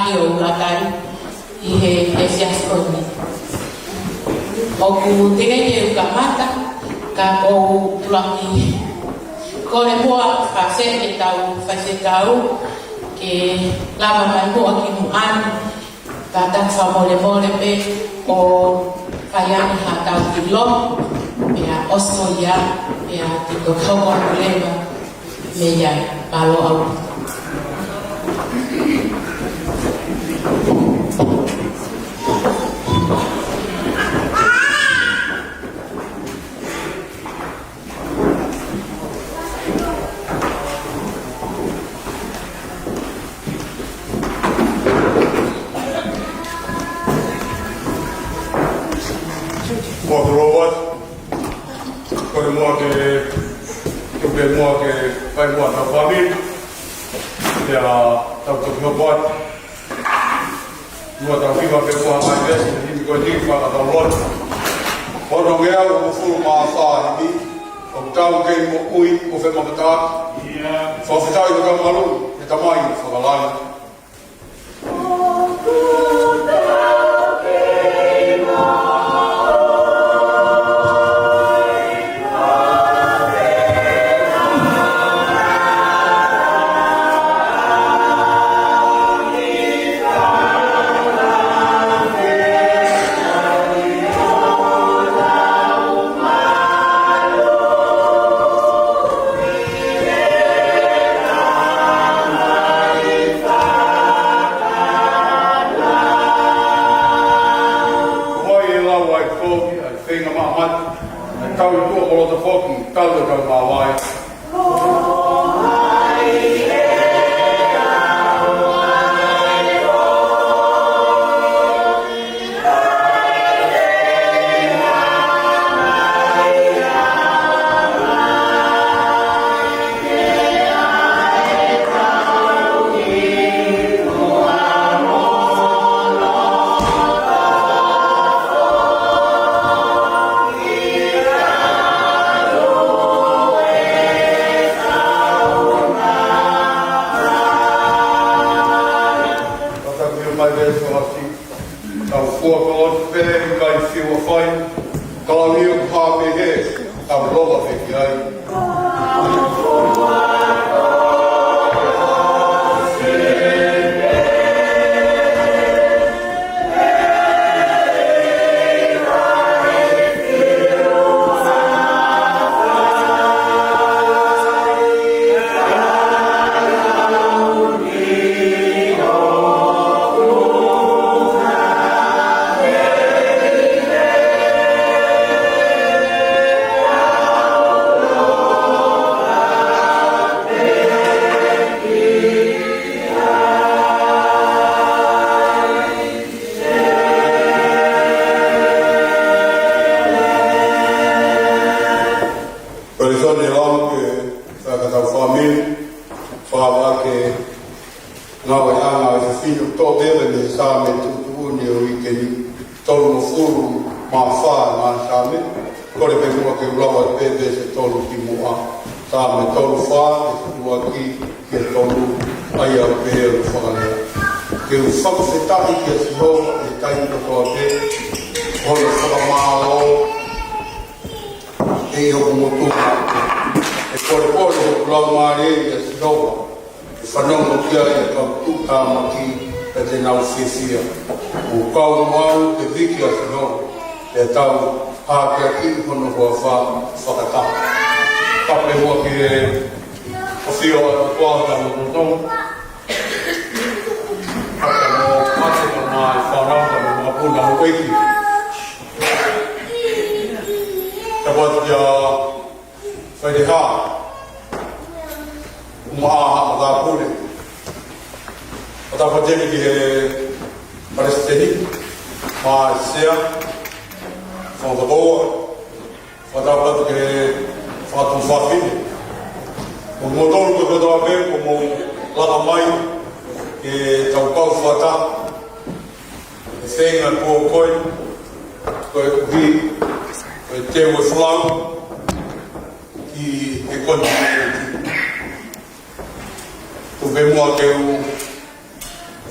ki o ulakai I he siaskoni. O ku te ke ka mata ka o tulangi ko le moa fa se ke tau fa se tau ke lava mai moa ki mu an ka ta fa mole pe o fa ya ni ha tau ki lo ya oso ya ya ti ko ko problema me ya palo au. Vai mua ta família e a ta to no bot mua ta viva pe mua mai des ni ko ni fa ta lot o no ge o fu ma fa ni o ta ke mo ui o fe ma ta fa fa ta i ka malu e ta mai fa la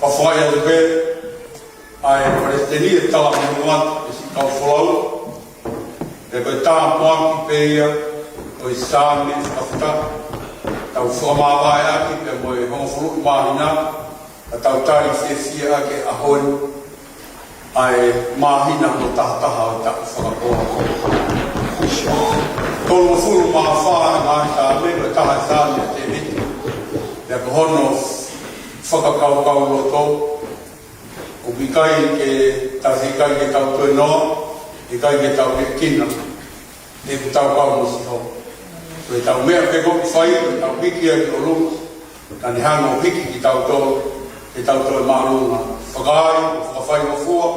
whawhai atu pe, ai Palestini e tala manuat, e si kau wholau, e koe tā moaki pe ia, koe sāme whakata, tau whamawai aki pe moe hongwhuru mahina, a tau tari whiawhia ake ahoi, ai mahina no tahataha o taku whakakoha. Tolu furu maa whaa ngā tā mego taha sāme te hiti, e ko hono whakakau loto, o ki kai ke tasi kai ke tau toi noa, e kai ke tau ke kina, e ku tau kau mosi ho. So e tau mea ke koki whai, e tau hiki a ki o lunga, tani hanga o hiki ki tau toi, e tau toi maarunga. Whakai, whakawhai o fua,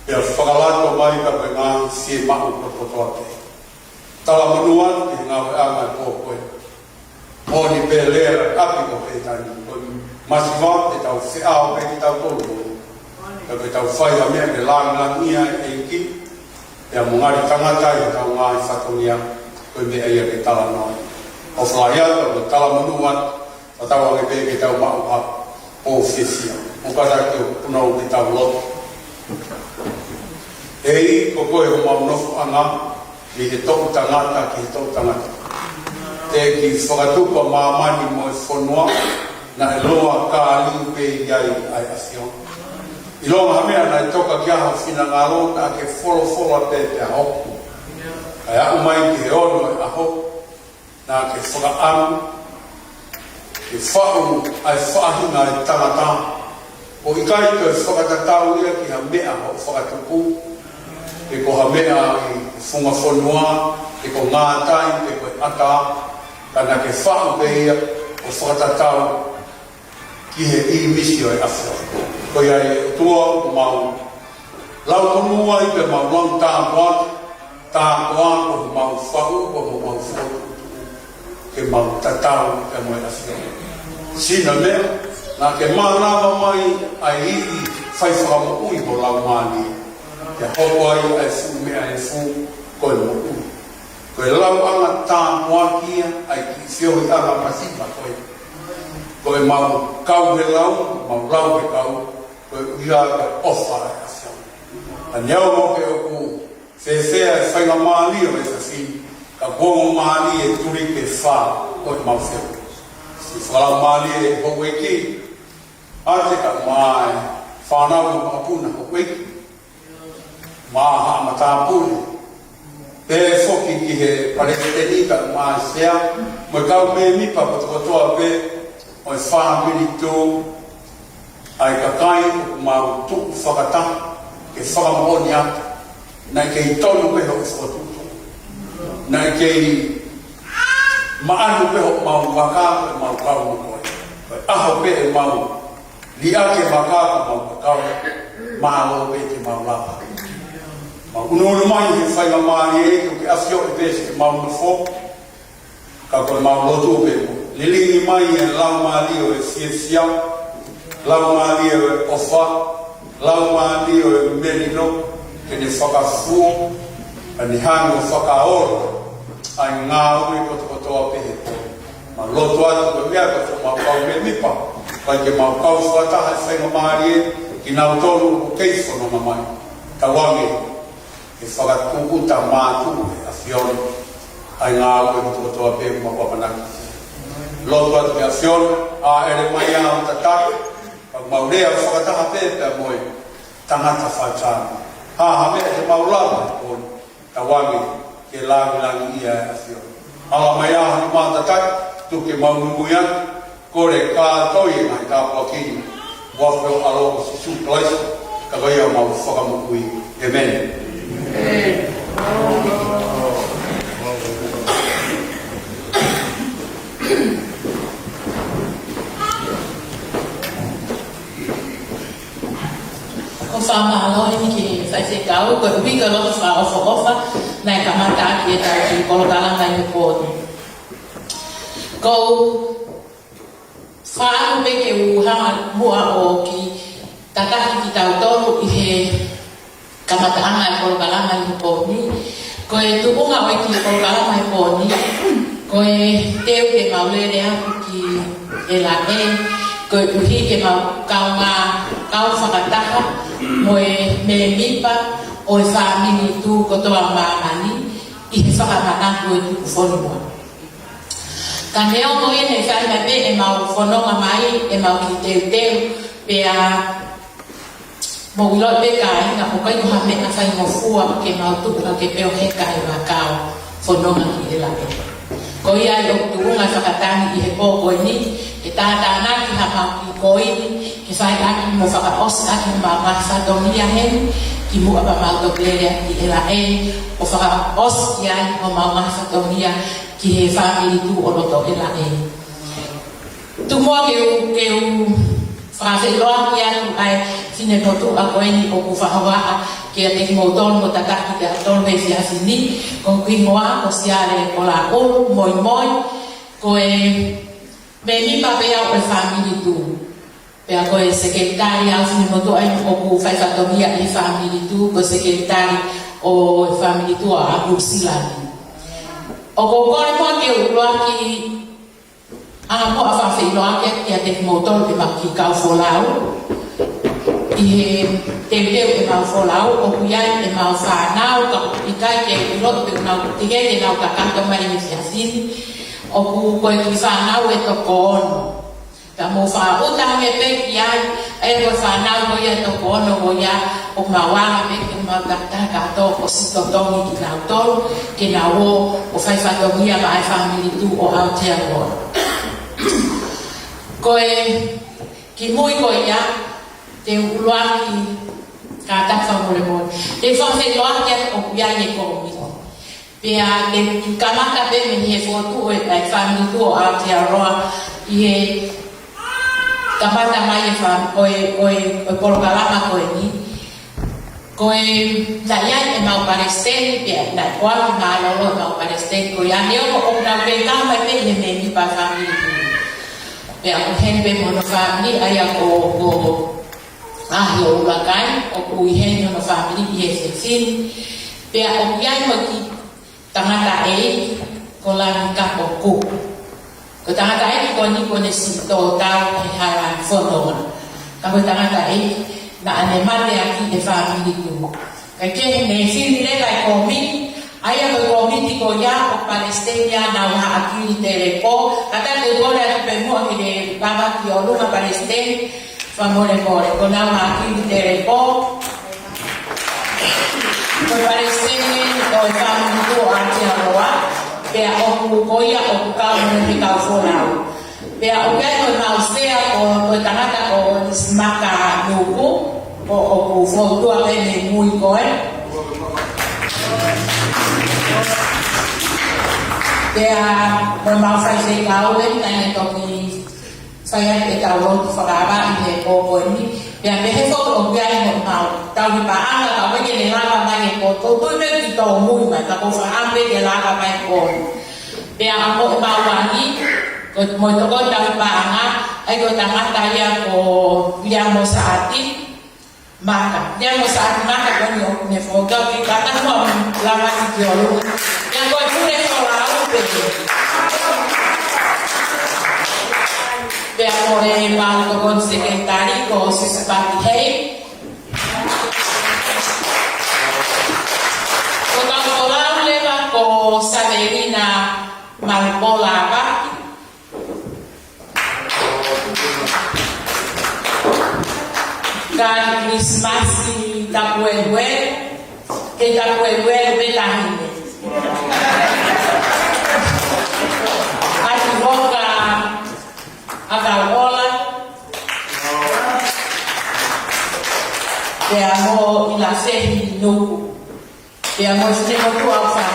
e a whakalato mai ka pe ngā sie mahu kotoa te. Tala manuan, e ngā wai anga e pōkoe. Honi pe lera, api ko pe tani, masiwa, e tau whiao pe ki tau tolu. E koe tau whai a mea me langia e iki, e a mungari tangata e tau ngā i whatonia, koe mea ia ke tala noi. O whaia, o tala manuan, o tau ange pe ke tau mauha o whiwhia. O kata ke o punau ke tau loto. E ko koe o maunofu anga, mi he toku tangata ki he toku tangata. Te ki whakatupa mamani mo e whanua, na e loa ka aliu pe iai ai asio. I longa hamea na e toka ki aha whina ngalo na ke wholo a pe te aho. Ai au mai ki he ono e aho, na ke whakaamu, ke whau ai whahina e tangata. O i kai te whakatatau ia ki ha mea ho whakatupu, e ko ha mea i whunga whanua, e ko ngātai, e ko ata, kana ke whau pe ia o whakatatau ki he i misio e awhia. Ko ia e tua o mau lau konua i pe mau lau tāpua o mau whau o mau whau ke mau tatau e mo e awhia. Sina mea, nā ke mānawa mai ai i whai whakamo ui ho lau māni. Ke hoko ai ai fu mea e fu koe mo ui. Koe lau anga tāpua kia ai ki whiohi anga pasipa koe. Koe mau kau he lau, mau lau he kau, koe uia ke ofa e awhia. A niau mo ke oku whewhea e whainga maali o e whawhi, ka gongo maali e turi ke wha koe mau whio. Si whalau maali e hoku e ki, a te ka mai whanau o apuna hoku e ki. Maha ma tāpune. Pē whoki ki he Palestini ka mai sea, mo kau me mipa patokotoa pē, o e whamiri tō, ai ka kai mau tuku whakata, ke whakamahoni atu, nai kei tonu peho o whakatutu, nai kei maanu peho mau waka e mau kau mo koe, koe aho pe e mau li ake waka o mau kakau, maalo pe te mau lapa. Ma ununu mai he whainga maari e ke asio e pēsi ke mau na whok, ka koe mau lotu pe mo. Lilingi mai e lau maari o e whiawhia, lau maari o e ofa, lau maari o e merino, ke ne whakafuo, a ni hangi o whakaoro, ai ngā ui kotokotoa pehe po. Ma lotu atu ko mea koto mau kau me mipa, kai ke mau kau whataha e whainga maari e, ki nau tonu o keifo na mai, tawange, e whakakukuta mātu e a whione, ai ngā ui kotokotoa pehe ma wapanaki. Lotu atu ke a whione, a ere mai a o tatake, pa maurea whakataha pepe a moe, tangata whaitana. Ha mea te maulawa e kone, tawange, ke langi ia e a whione. Ala mai a hani mā tatake, tuke maunumuian, kore kātoi e mai tāpua kini, wafeo aloha si suplaisa, ka gaia mau whakamukui. Amen. Ko whamalo e ki whai se kau, ko upi ka loto wha ofa, nai ka mata ki e tau ki kolokala mai me pōni. Ko whaanu me ke uhanga mua o ki tatahi ki tau tonu i he kamataanga e kolokala mai me pōni. Ko e tupunga o ki kolokala mai pōni, ko e teu ke maulere aku ki e la e, ko uhi ke mau kaunga kau whakataha mo me mipa o family tu ko toa mamani i he whakamana ko tu whonua. Ka neo mo ne whai mai pe e mau whononga mai e mau ki teu teu pe a mo ilo pe kai na o kai ko ha me na whai mo fua ke mau tu ka ke peo he kai wa kau whononga ki e la e. Ko ia i o tuunga whakatangi i he pōko ni, ke tātāna ki hama ki koini, ke whai aki mo whakaos aki ma whatonia hen, ki mua pa mauto plerea ki ela e, o whakaos ki ai o ma whatonia ki he whamiri tu o roto ela e. Tu mua ke u whakawhiloa ki atu ai, sine potu a koini o ku whahawaa, ke a teki mo tonu mo tataki te a tonu me si asini, ko kui moa ko siare ko la olu, moi moi, ko e me mipa pe au e family tu. Pe a ko e sekretari au sini mo tu ai o ku whaifatomia e family tu, ko sekretari o e family tu a aku silani. O ko kore mo ke uloa ki anga mo a whawhiloa ki a teki mo tonu te maki kau wholau, i he teu e mau wholau, o kuiai e mau whanau, ka ikai ke ulotu pe unau tige ke nau ka kanto mai ni si asini, o ku koe ki whanau e toko ono. Ka mo whauta me pe ki ai, e koe whanau ko ia toko ono ko ia, o mawanga me ke mau kata kato o sito tongi ki nau tolu, ke nau o whaifatongia ma ai family tu o Aotearoa. Koe ki mui ko ia, te uloaki ka tafa mole mole. Te whawhe loaki o kuiai e koromiko. Pea te kamata pe me he fotu e ai whamini tu o Aotearoa i he kamata mai e whamini o porokalama koe ni. Koe na iai e mau paresteni pea na koaki ngā lolo e mau paresteni koe ia neo o na pe kama pe he me ni pa whamini tu. Pea ko henpe mono whamini ai a ko ahi o ulakai, o kui heni ono whamiri i e whewhini. Pea o kiai mo ki tangata e, ko langi kapo ku. Ko tangata e ki koni kone si tō tau he haran whanonga. Ka ko tangata e, na ane mate aki e whamiri tu. Kai ke ne whini re kai komi, aia ko komi ko ia o Palestina na uha akiri te repo. Kata te kore atu pe mua ki ne baba ki o lunga Palestina, famole more, con una macchina di repo, con palestini, con fammi tu anche a roa, per occupoia occupare un ricavo fonau. Per occupare una ostea con tanata con smacca nuku, o foto a bene muy coe. Per non fai sei caule, ne tocchi saya te tau lo tu whakaba i he kōko ni. Pea me he whoko o kia mo mau. Tau ni paanga tau weke ne laka mai e kōko. Tui me ki tau mui mai. Ka ko whaambe ke laka mai kōko. Pea amo e mau wangi. Ko mo toko tau ni paanga. Ai ko tangata ia ko ia mo saati. Maka. Ia mo saati maka ko ni o ne whoko. Ki kata mo lama ki ki olu. Ia ko e pune whora au peke. Pe amore Paolo con segretari con Susipati Hei. Con Paolo leva con Saverina Malbolava. Kan Christmas da Puebue, che da Puebue Belahine. Advoca Agarola, te amo y la serie no, te amo este moto a usar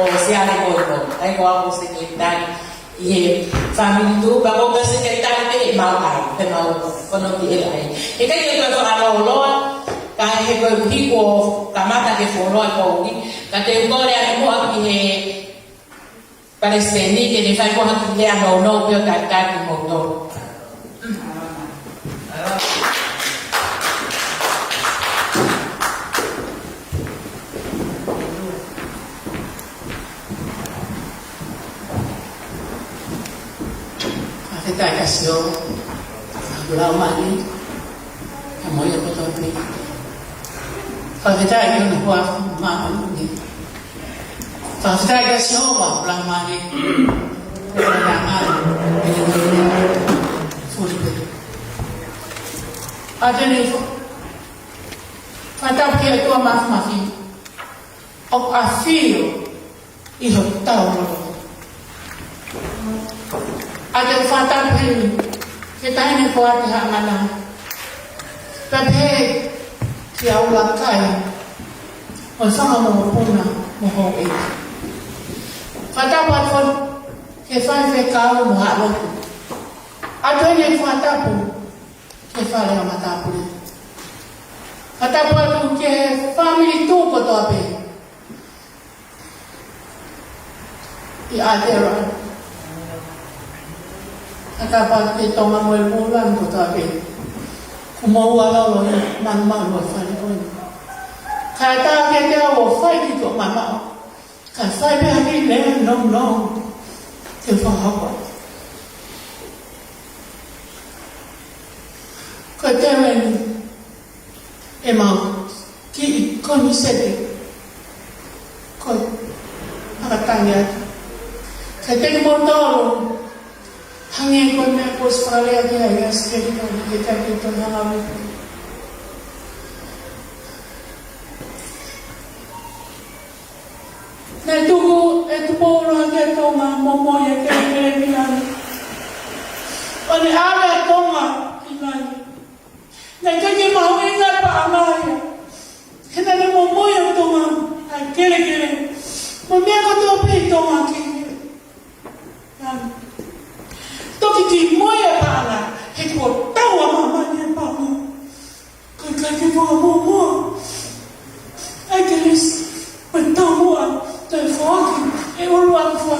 o sea de gordo, hay algo secretario y familia tu, bago que secretario de mau, cuando te elai. Y que yo creo a lo loa, que es tipo camata que fue loa con que te gore a mo aquí Palestini che ne fai buona che hanno no più cantati molto. Afeta ocasión Pulau Mali, kamu ya betul ni. Kalau kita ingin buat malam ni, kalau kita ingin siapa Pulau Mali, perangan ini sulit. Ada ni, kata kita itu masing-masing, ok afio, itu tahu. Ada fatan ini. Kita ini kuat di hak mana? Tapi dia ulang kali, bersama mengumpulkan mohon itu. Kata buat pun, kita kau muhat lagi. Ada yang kata pun, kita yang mata pun. Kata buat tu, kita family tu kau tahu apa? Ia ada orang. Kata pasti tolong bulan tu tapi, kumau walau mama wafai pun. Kata kita wafai itu mama, kata berhati leh nong, kita apa? Kata men, emang ki konsep, kau apa tanya? Kata motor. Hangin ko na po sa kaya kaya sige ko kita dito na kami. Na tugo ito po lang ito mo ya kaya bilang. Ani ara ito nga ilan. Na kaya mahuingat pa amaya. Kaya na mo ya ito nga ay kere. Mamaya ko to pa ito nga kere. Toki ti moya pana, heko tawa mama ni papa. Kaya mo. Ay kelis, pentawa, telefon, uluan fa.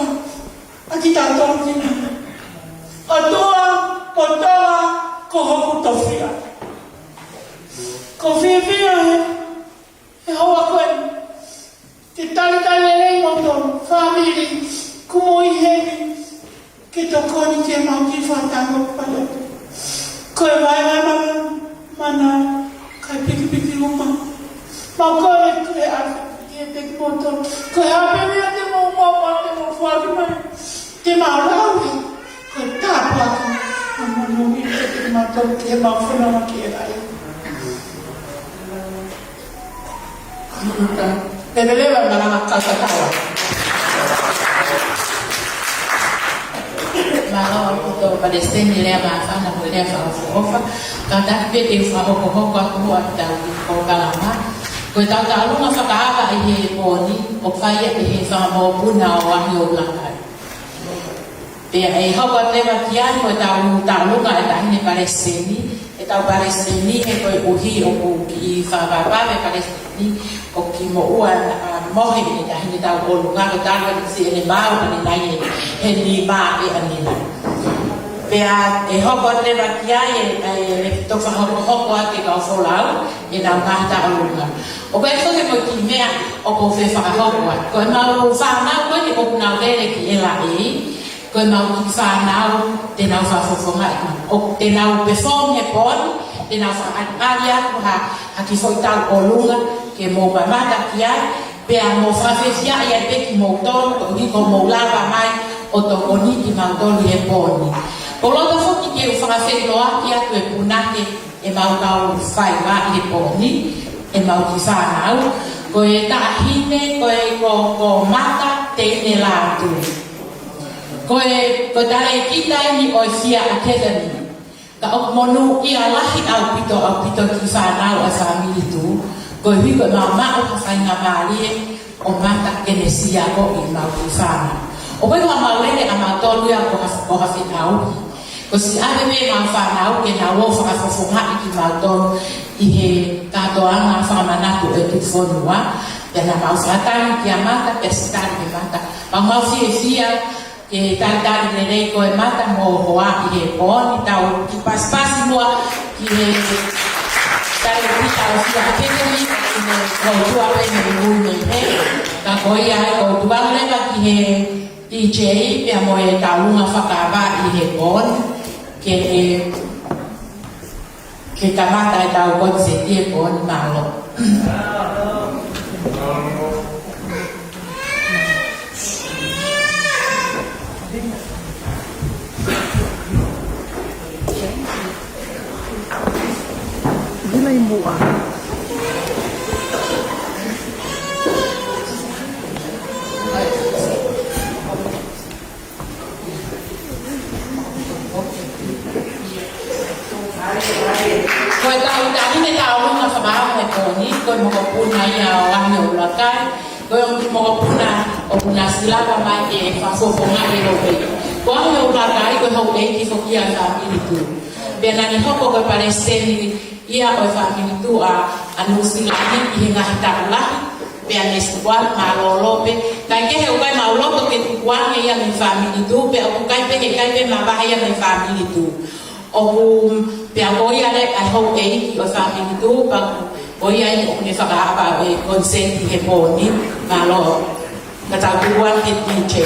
Aki tato ni. Atoa, koho tofia. Kofia hawa kwen. Kita le motor, family, kumoi heavy. Kita kau ni dia mau kita tanggup pada tu. Kau mana kau pergi rumah. Mau kau ni dia pergi motor. Kau apa dia mau buat mana? Dia mau lalu. Kau tak buat. Mama nunggu dia pergi motor. Dia mau phone nama dia lagi. Lewat mana kata tahu. Kalau aku pada sini dia maafkan dan boleh fahamu. Kadang dia fahamu aku buat tahu kau kalama. Kau tahu lu ngapa kau ini poni, opaya ini sama puna orang yang belakang. Dia kau kata bagian kau tahu lu nggak ada ini pada sini. Tahu pada sini kau uhi oki faham pada sini oki mau mohi ini dah ini tahu lu nggak tahu si ini mau ini lain ini mau ini lain. Pea hoko te bakiai le tofa hoko ate ka folau e na ngata alunga. O pe so ke mo ki mea o ko fe fa hoko ko na lu fa na ko ni ko na le ki ela e ko na ki fa na te na fa fo nga o te na pe fo me pon te na fa alia ko ha ki fo ta olunga ke mo ba mata kia pe mo fa fe sia ya pe ki mo ton ko ni ko mo lava mai o to ko ni ki ma to li e poni. Kalau tu fok kita ufang loa kia tu punake mau kau fai ba le poni mau kisah nau koe tak hine koe mata te la tu koe dare kita ini koe sia academy ka ok monu ia lahi au pito kisah nau asami itu koe hi koe mama o fai ngamali o mata kenesia ko mau kisah o koe mama le ama tolu ya ko hafi au Kosi ave me manfanau ke na wo fa fofonga iki malton ihe katoanga fa manatu e tu fonua ya na mausatan ki amata pestar de mata mama fia ke tata de nei ko mata mo hoa ihe poni tau ki pas mua ki tau ki tau fia ke ni ko tu ave me mu me ka ko ya ko tu ba le ba ki he DJ pe mo e tau nga fa ka ba ihe poni que kita mata tahu konsep dia pun malu. Gila yung buwa. Kau tahu tak ni tahu nak sebab apa ni kau mau punah ya orang yang belakang kau mau punah sila ramai faso ponga di lobe kau yang belakang kau mau di fokia family tu biar nanti kau kau parecer ia kau family tu anu sila ni hingga tak lah biar neskuat malolo pe kai ke kau mau lo tu ke kuang yang family tu pe aku kai pe mabah yang family tu Oku pia boya le a ho e o family tu pa boya i ne fa ga ba e consent he boni ma lo ka ta ku wan ke ti che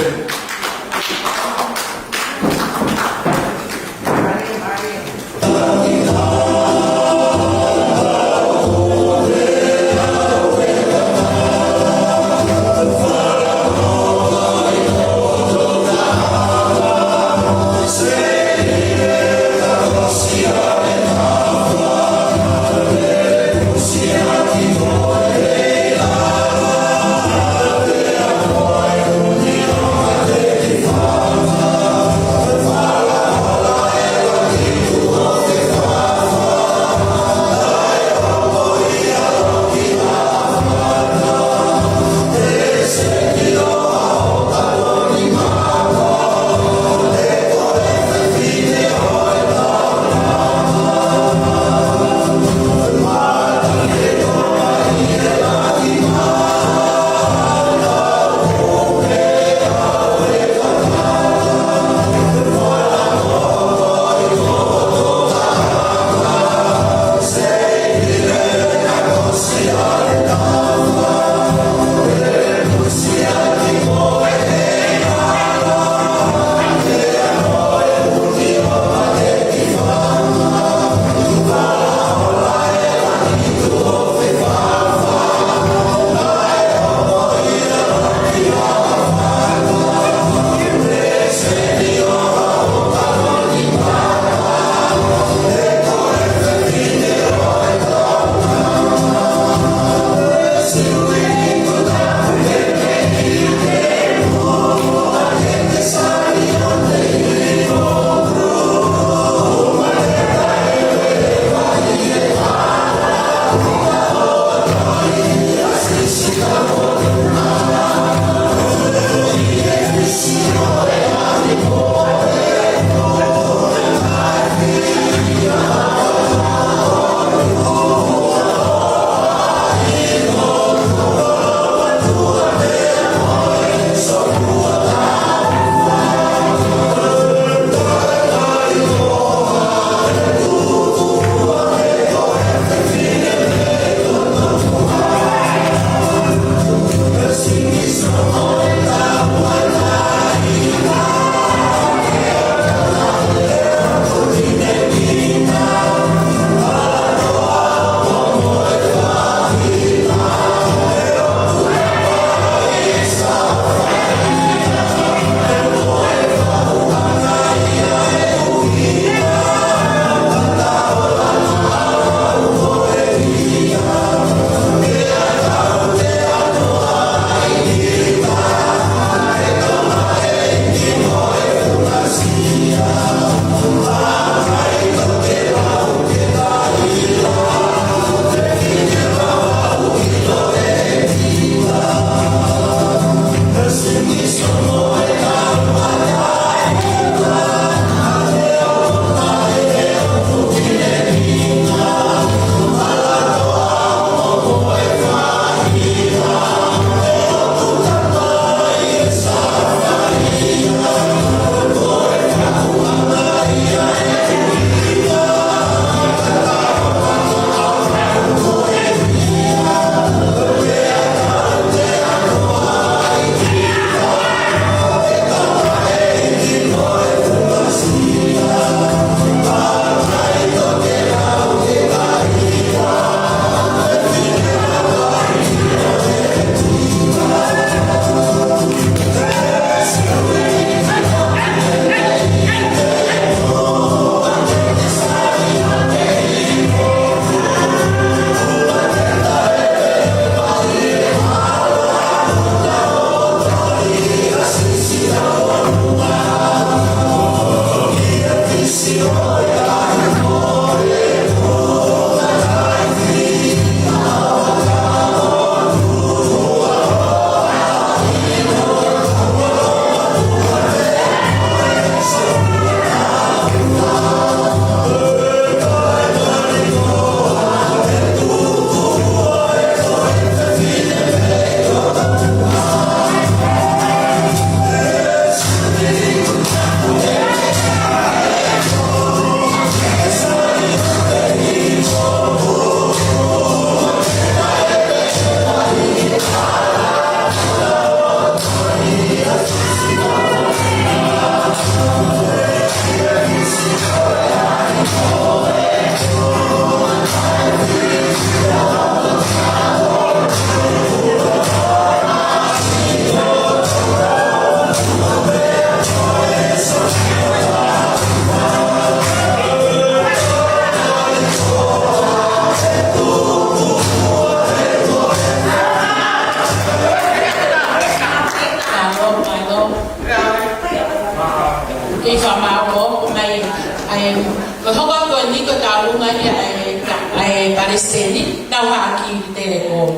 Palestine na waki teleko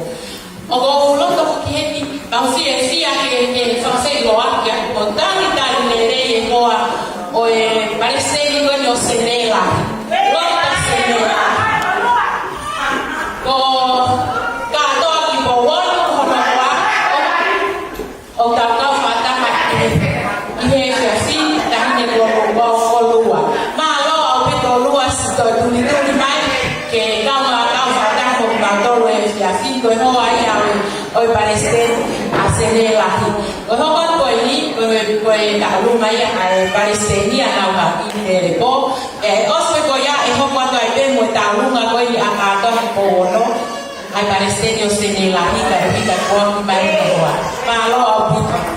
o go lo to ki ba si que francés lo hace o tan y tan le de o Palestine go no se nela lo ta se nela go ka to ki bo wa no wa o ta ka fa ta ma ihe si ta ni go bo ko lua ma lo o pe to lua si to tu ni mai que kama todo es así que no vaya hoy parece hacer el aquí o no cuando ahí pues la luna ya parece ni a la aquí de po o soy goya es cuando hay vemos la luna hoy acá todo no hay parece Dios en el aquí que con mi malo a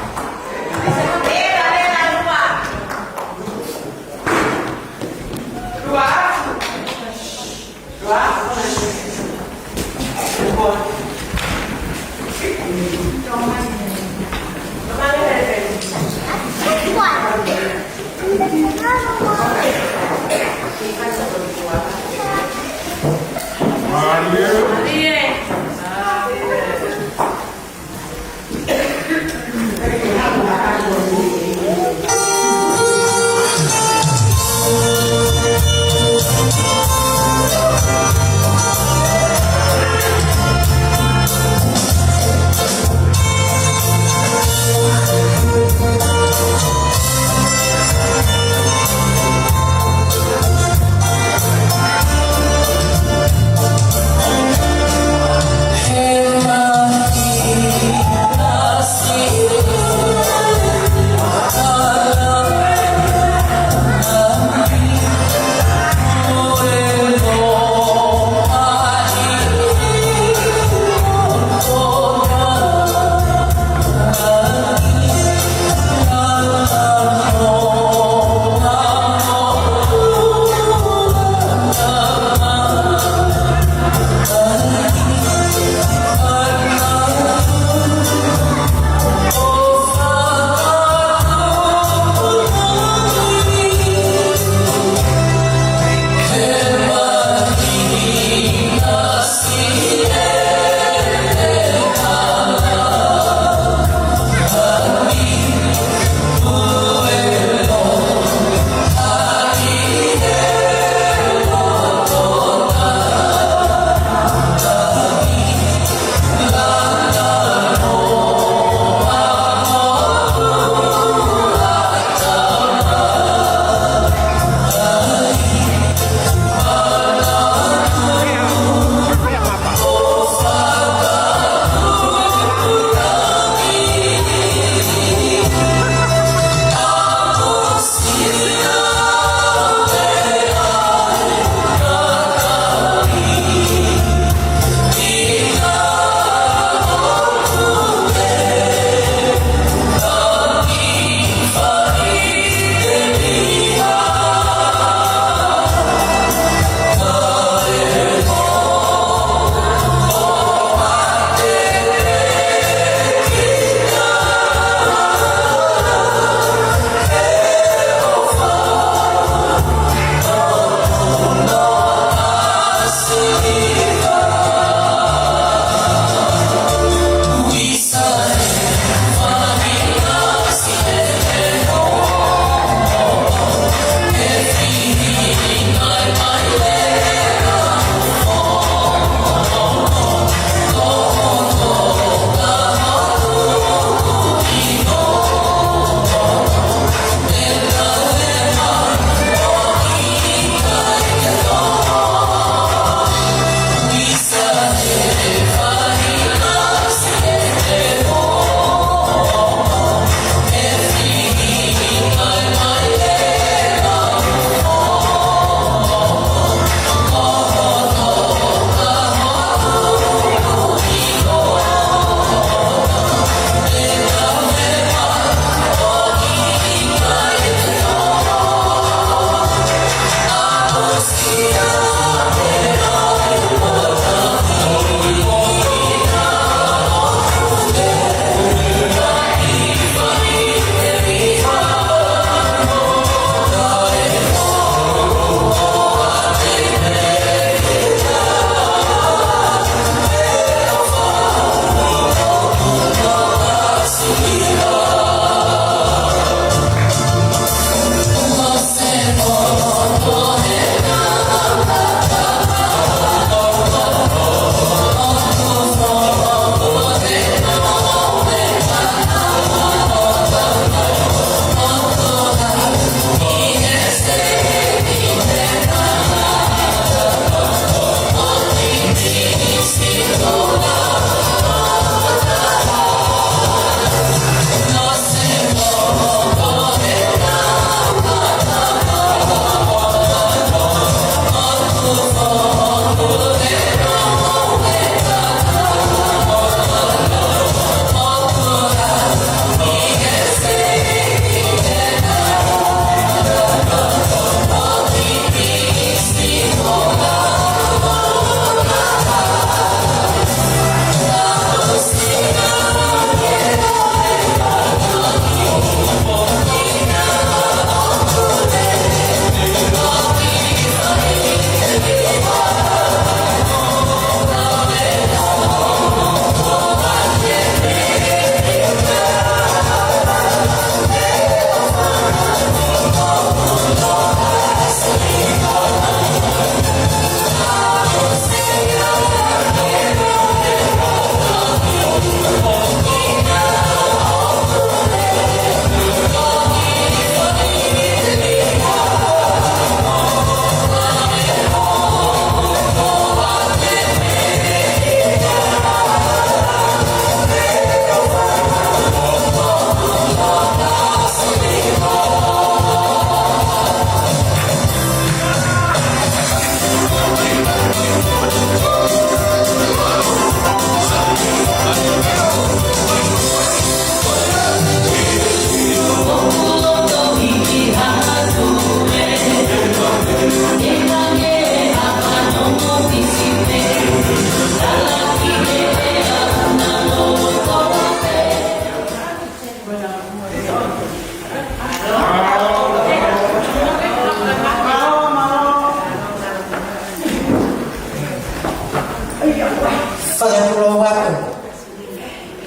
pulau waktu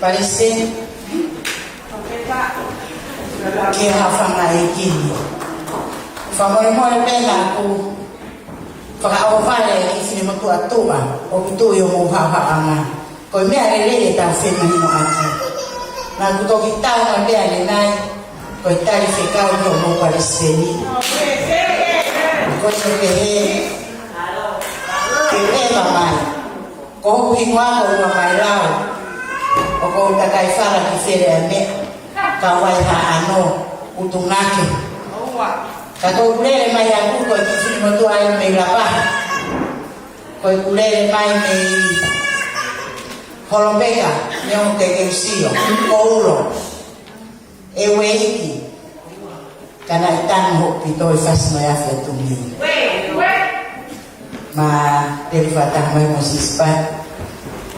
Palestin ke hafanga ikini famole pena ku whakaawawale ifini motu atua o kitu yo mo hahaanga ko mea lele ta fena ni mo ati na kutoki tau na mea le nai ko tali fikao yo mo Palestini ko se pehe ke ema mai ko hingwa ko mai lao o ko takai fara ki fere ame kawai ha ano utungake kato kulele mai aku ko kifini motu ayo me lapa ko kulele mai me holombeka neo tekensio oulo ewe iki kana tan ho pito fas mai afa tumi ma derivata mai mosispa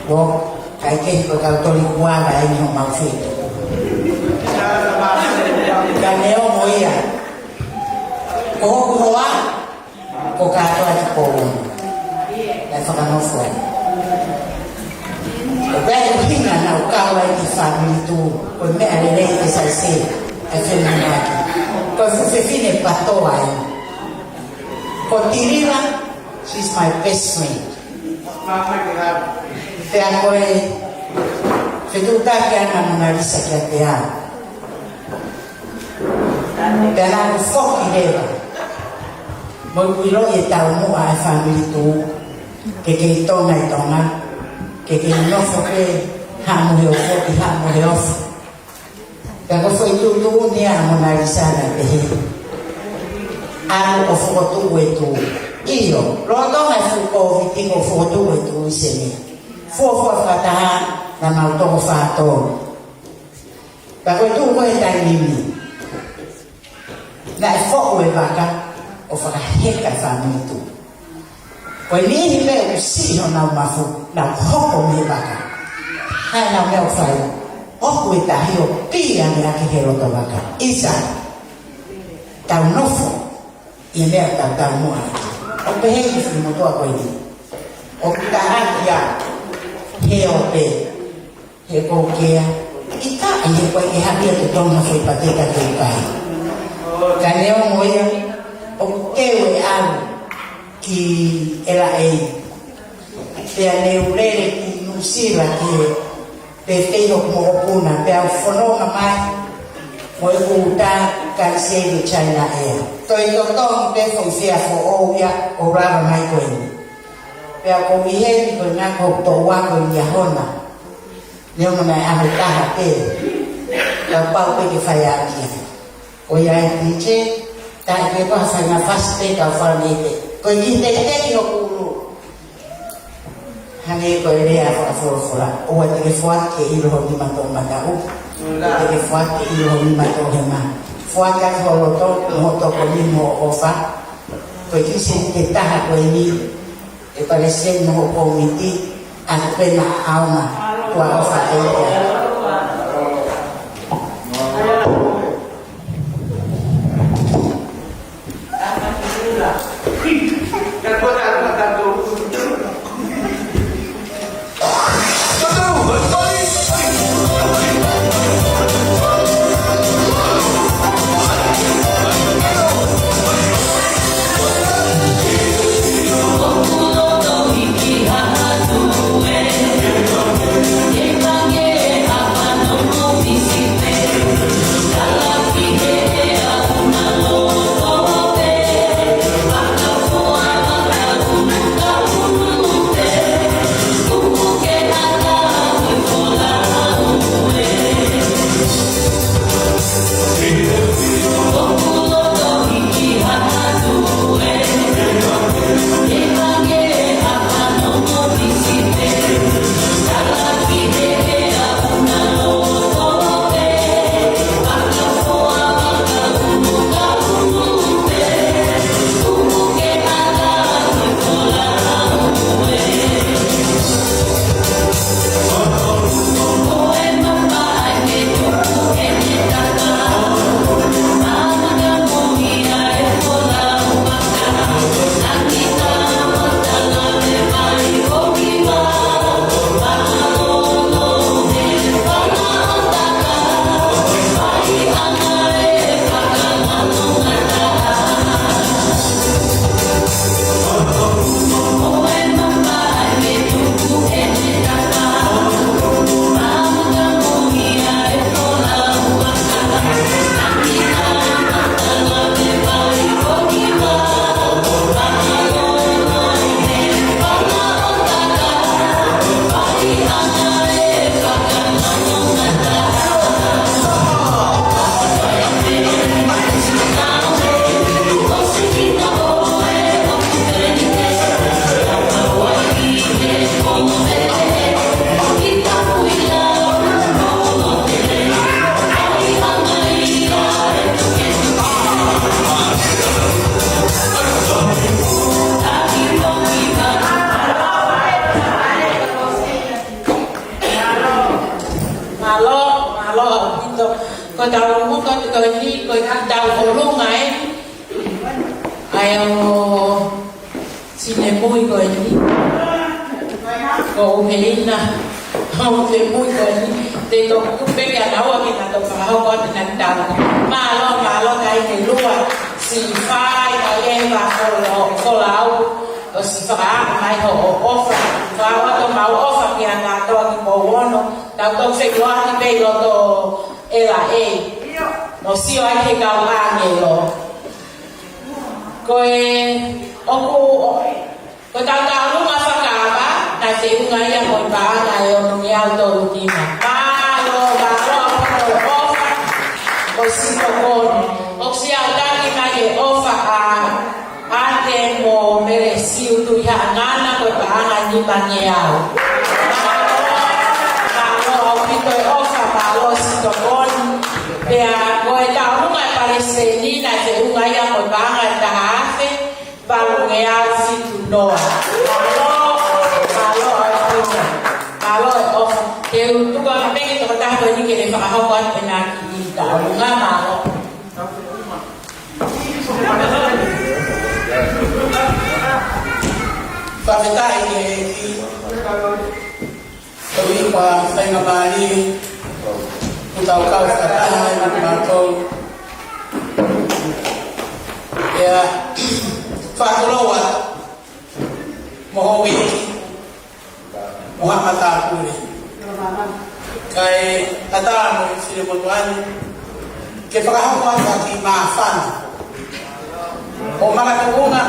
wo kai ke ko ka tori kuala ai no mafi kaneo moia ko hoa ko ka to ati ko la fa no fo o ba ko hinga na o ka wa ti family tu ko me ale le ke sa se a fe na na ko se fine pato ai ko tirira she's my best friend te akoe fe tu ta ke ana na lisa ke te a te ana fo idea mo kuilo e tau mo a family tu ke tonga e tonga ke no fo ke ha mo he fo ki ha mo he of ka ko foi tu ni a mo na lisa na te he a o fo tu e tu io lo tonga fu ko vi ko fo tu e tu se ni fo fata na ma to fa to ka ko tu ko e tai ni na fo o e vaka o whakaheka whanau tu. Koe nihi mea o siho nau mafu, nau hoko me waka. Hai nau mea o whai, oku e tahi o pia me ake he roto waka. Isa, tau nofo, i mea tau mua. O pehe i whini motoa koe ni. O kita hakia, he o pe, he kōkea. I ta i he koe e hakia te tonga whai pateka te kai. Ka neo moia, o kewe alu ki ela ei te aneurere ki nusira ki te teho kumohopuna te au whanonga mai mo e kuuta kai seru China Air toi totongi te whauwhia fo ouia o rara mai koe ni pe a ko miheri koe ngā kou tō wako ni a hona neo mana e aho taha te ka pau pe ke whai akia o iai tiche tai ke pa sa na faste ka farnete ko inte te no kulu hane ko le a fora o wa te fo ke i ro ni mato matau te fo ke i ro ni mato hema fo ka ho lo to mo to ko ni mo ofa ko ki se te ta ko ni e parece no ko miti a pena alma ko ofa e Yang ko tau mo ko ni ko tau ko lu ngai ayo sine muy ko ni ko melina không thì muy ko ni thì tôi cũng biết là đâu thì là tôi phải không có nên tàu mà lo cái thì luôn xì phai cái em và cô lão ở xì phá mai họ offer và qua tôi bảo offer nhà là tôi thì bảo nó tao tôi phải qua thì bây giờ tôi là nó siêu anh thì cao ngang nhiều rồi coi ông cô tao lúc mà phát cả bá đại sĩ cũng ngay ra một bá này ông nhau tôi thì mà ba lo offer o si con o si ada ni mai offer ate mo mereciu tu ya ngana ko pa ni banyao kalau kita offer kalau si con ya ko ta lu ngai parece ni na se unga ya ko ba ngai ta hace para ngea si tu no kalau offer eu tu ko me ki to ta ko ni ke le fa ha ko na ki ta nga ma lo Pamita ini Tawi pa sa nga bali Utaw ka sa tahay Matol Ya Fatulawa Mohawi Muhammad Takuri Kay Tata mo sinimutuan Kaya pagkakakuha sa ating maafan o mga tukunga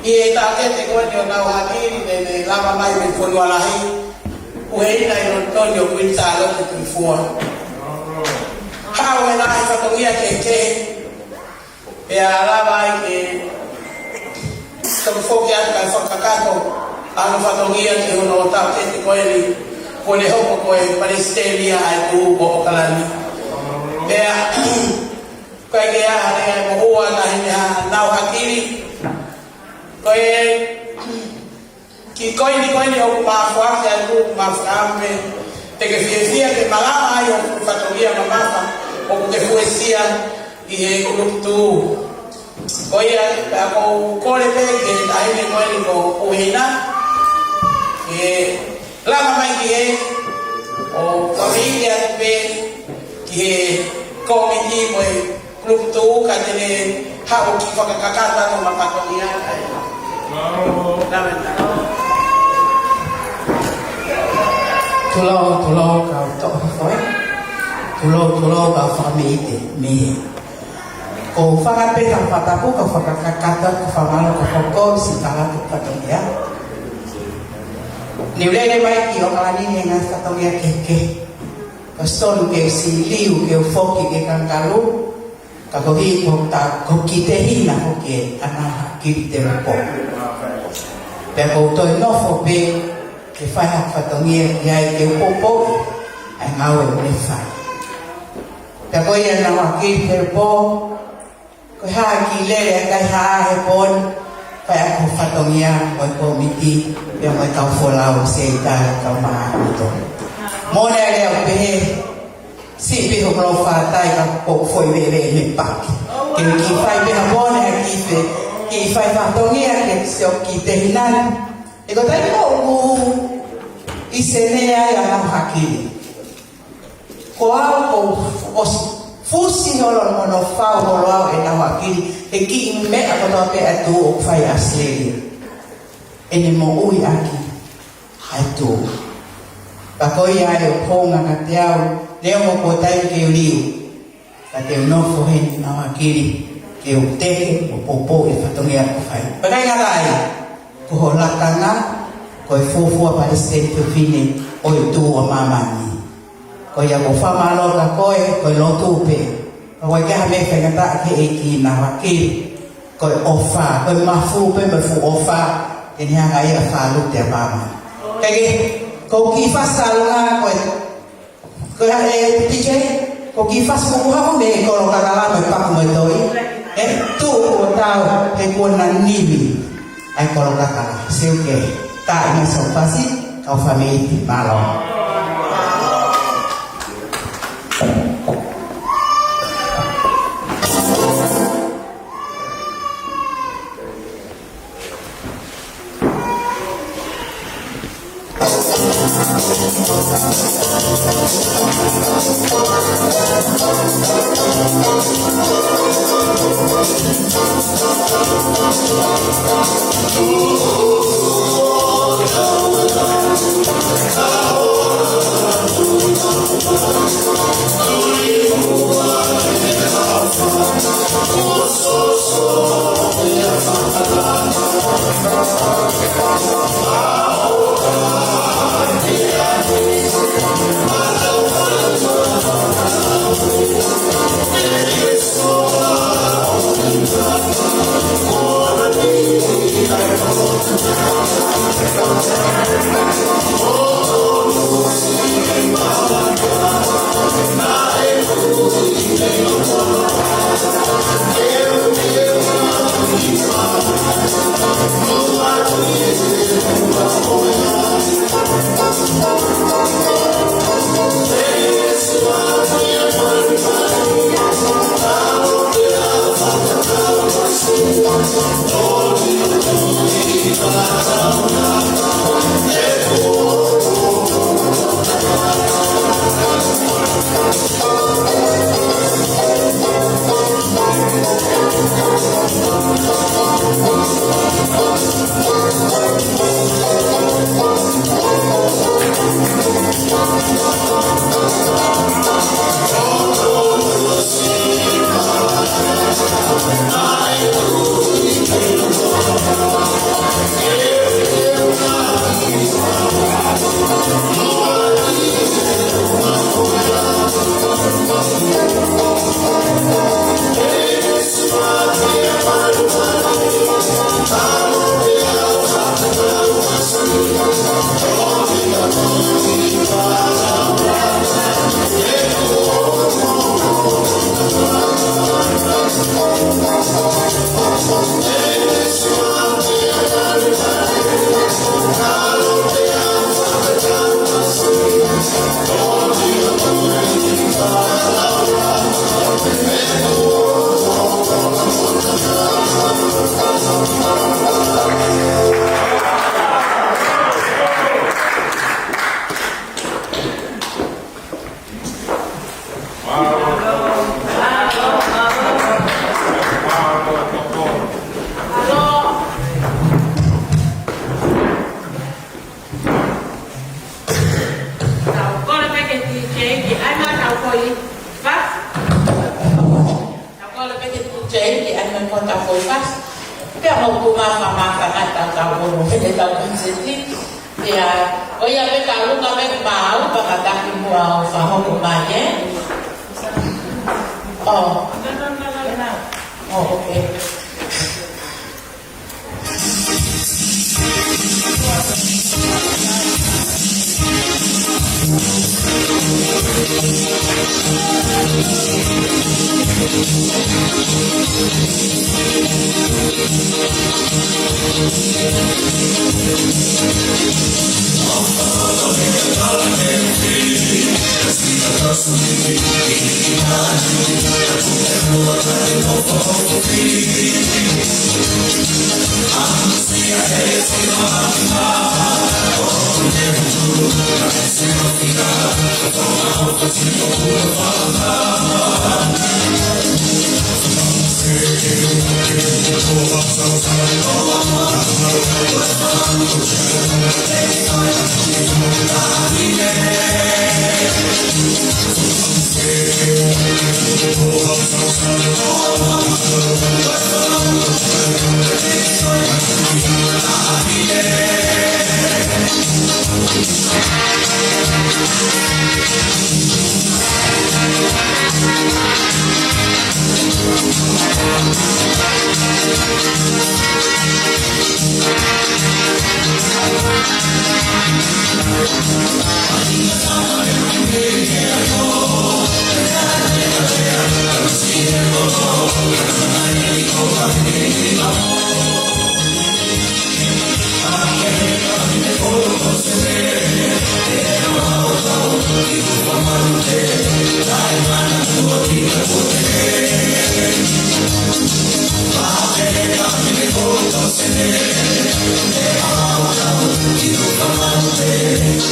itakete ko nyo na wahati nene lama mai mifun walahi uhe na ironton yo kwintalo kutuifua hawe na ifatongia keke ya lama ike tamfoki atu kaifakakato anu fatongia ke uno otakete ko eli kone hoko koe palestelia aitu o kalani ya kaya kaya hanya mahuwa na hanya nao hakiri kaya kikoy ni o mafuaki alu mafuambe tegefia ke malama ayo kufatongia mamafa o kutefuesia ihe kuluktu kaya ako kole peke aine kweli ko uhina lama mai kihe o familia pe kihe komiti mo klub tu katene hao kifakakakata no mapatonia tulo kau to foi tulo kau famite me ko faka pe ka patapu ka fakakakata ka famalo ka foko sitala ka patonia niulele mai ki o kalani nga patonia keke Pastor ke si liu ke foki ke kangalu kakohi ko ta ko kitehi na ko ke ana kite po pero to no fo be ke fa ha fatongie ya ke popo ai ngawe ne fa pero ya na wa kite po ko ha ki le ka ha he pon fa ko fatongia ko komiti ya mai ka fo lao se ta ka ma to mô này đều về sĩ bị hụt lò phá tay và bộ phổi về miền Bắc kỳ phải về mô này kỳ phải vào tôi nghe cái sự kỳ tệ nan thì có thấy bộ Isenea ya làm haki có bộ phu si holo mono phao holo ở làm haki thì kỳ mẹ có đó về tu phải asli ini mo ui aki hai tu và coi ai ở phong ngã theo nếu một cô tay kêu liu và kêu nó phô hình nó kia kêu tê một bộ bộ để phải nghe phải và đây là lại của họ là tăng á coi phô Palestine từ phi này ôi tu mà mani coi nhà của pha ma lo là coi lo tu về coi cái hai phải người ta cái kỳ nào kia coi offer coi mà phu offer thì nhà cái là pha lúc để mà cái kau kifas salunga kau hai DJ kau kifas muha me kalau kagala me pak me toi tu ko tau he ko nan nimi ai kalau kagala siu ke ta ni so pasi kau family malo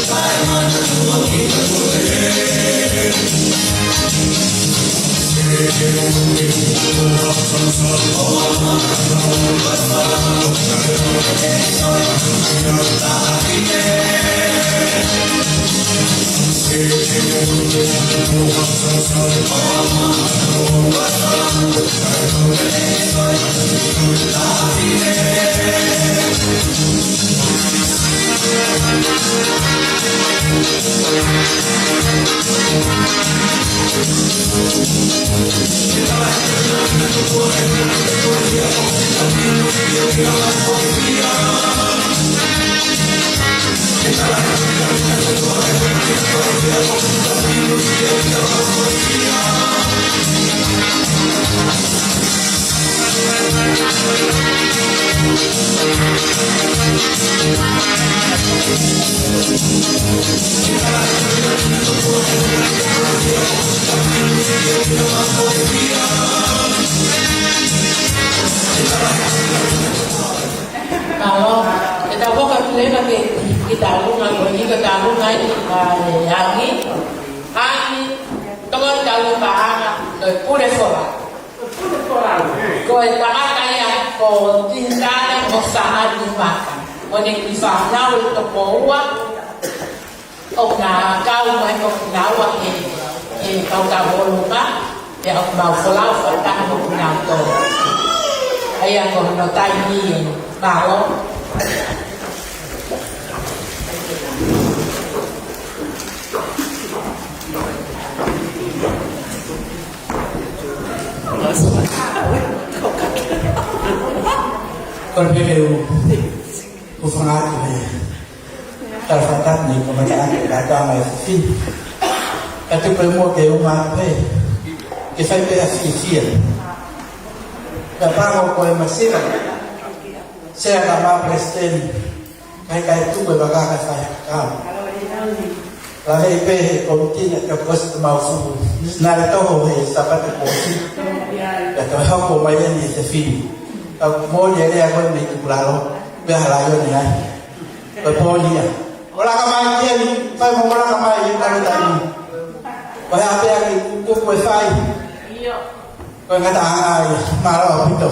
Bye. Kalau kita bukan lagi kita lungai ini kita lungai yang ini teman kalau bahana dari pura sekolah kau tangan kaya kau tinggal kau sangat dimakan orang bisa nawa itu bawa orang kau mau nawa kau tahu lupa ya mau pulau tak mau nawa ayah kau nak tanya bawa con biết điều của phương án này tại phong cách này của mình đã cho mày phim cái tôi mới mua kiểu mà thế cái phải bây giờ xì xì và ba một quầy mà xí là xe là ba president cái tôi mới vào cái phải cao là cái về công ty này cho customer phục này là tôi hồi sabat của công ty để tôi học của mấy anh thì phim mua gì đây con bị cục là luôn bây giờ lại rồi này rồi mua gì à orang kamai kia đi phải mua orang kamai gì ta đi tại bây giờ bây giờ tôi wifi rồi người ta ai mà nó ở bên đâu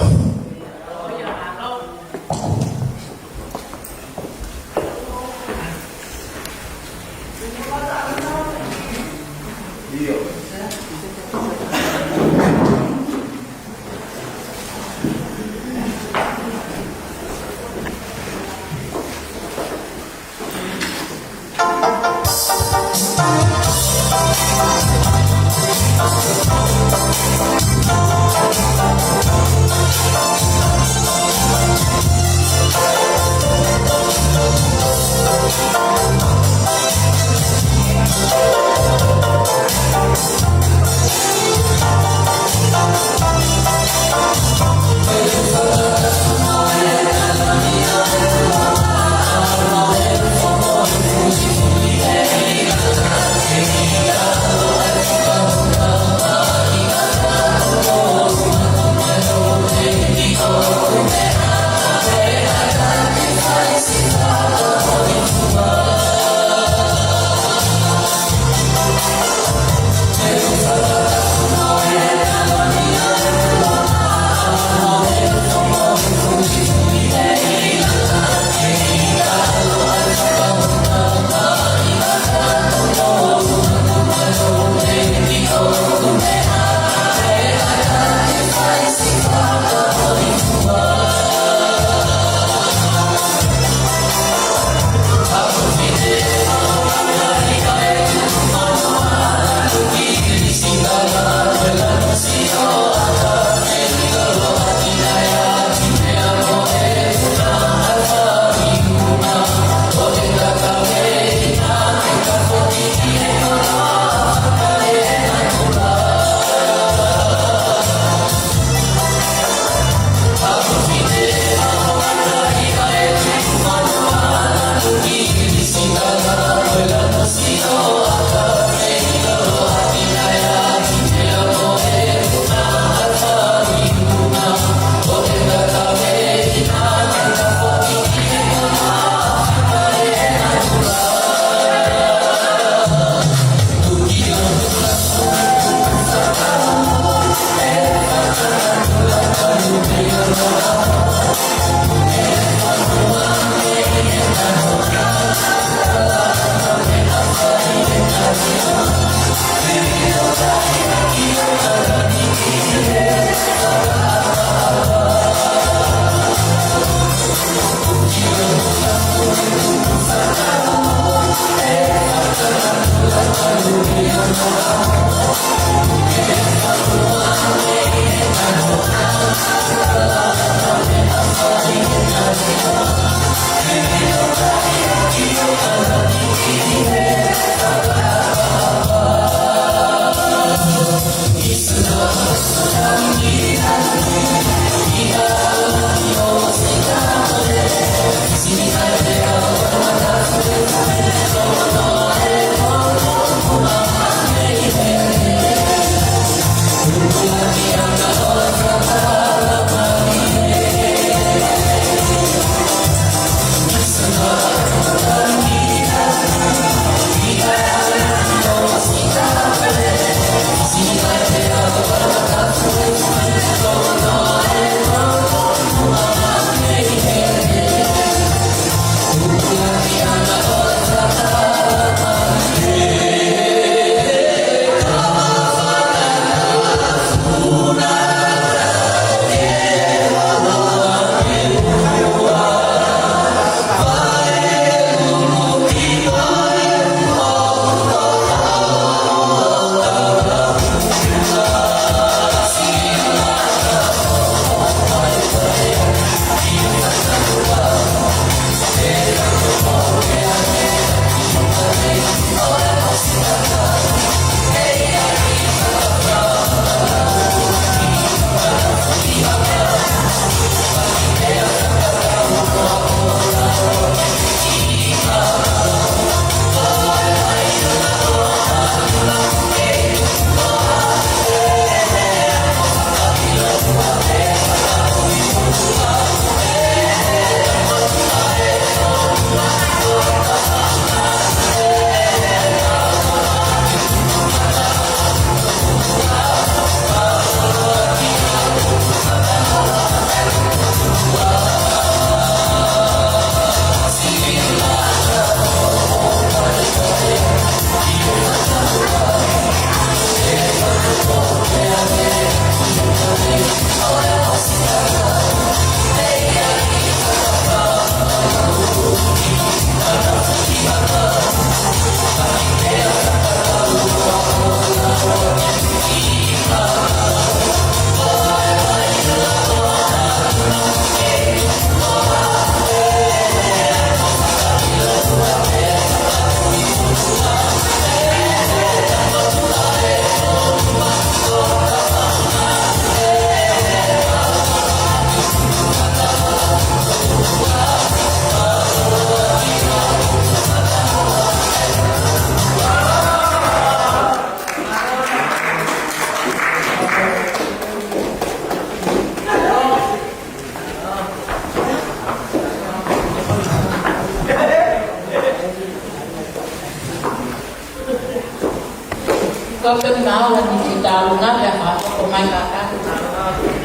Kau kenal dan kita lunga ya apa pemain kakak.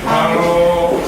Halo.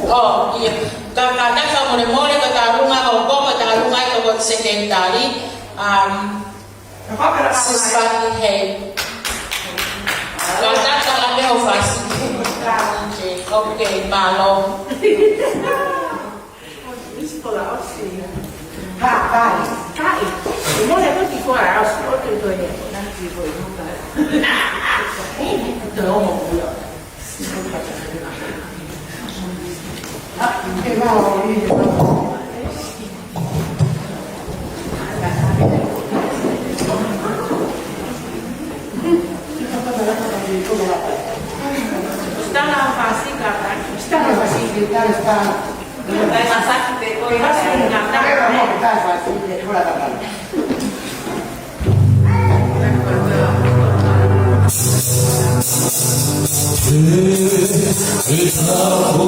Oh iya, kakak sama mole kata rumah kalau kau kata rumah itu buat sekretari, siswani hei. Kakak sama dia ofasi. Oke, malam. Kai, mole itu di luar, harus itu ya. Nanti boleh buka. Itu mau buka. Está na fase, cara. Está na fase, está. Masak kita, kau yang It's not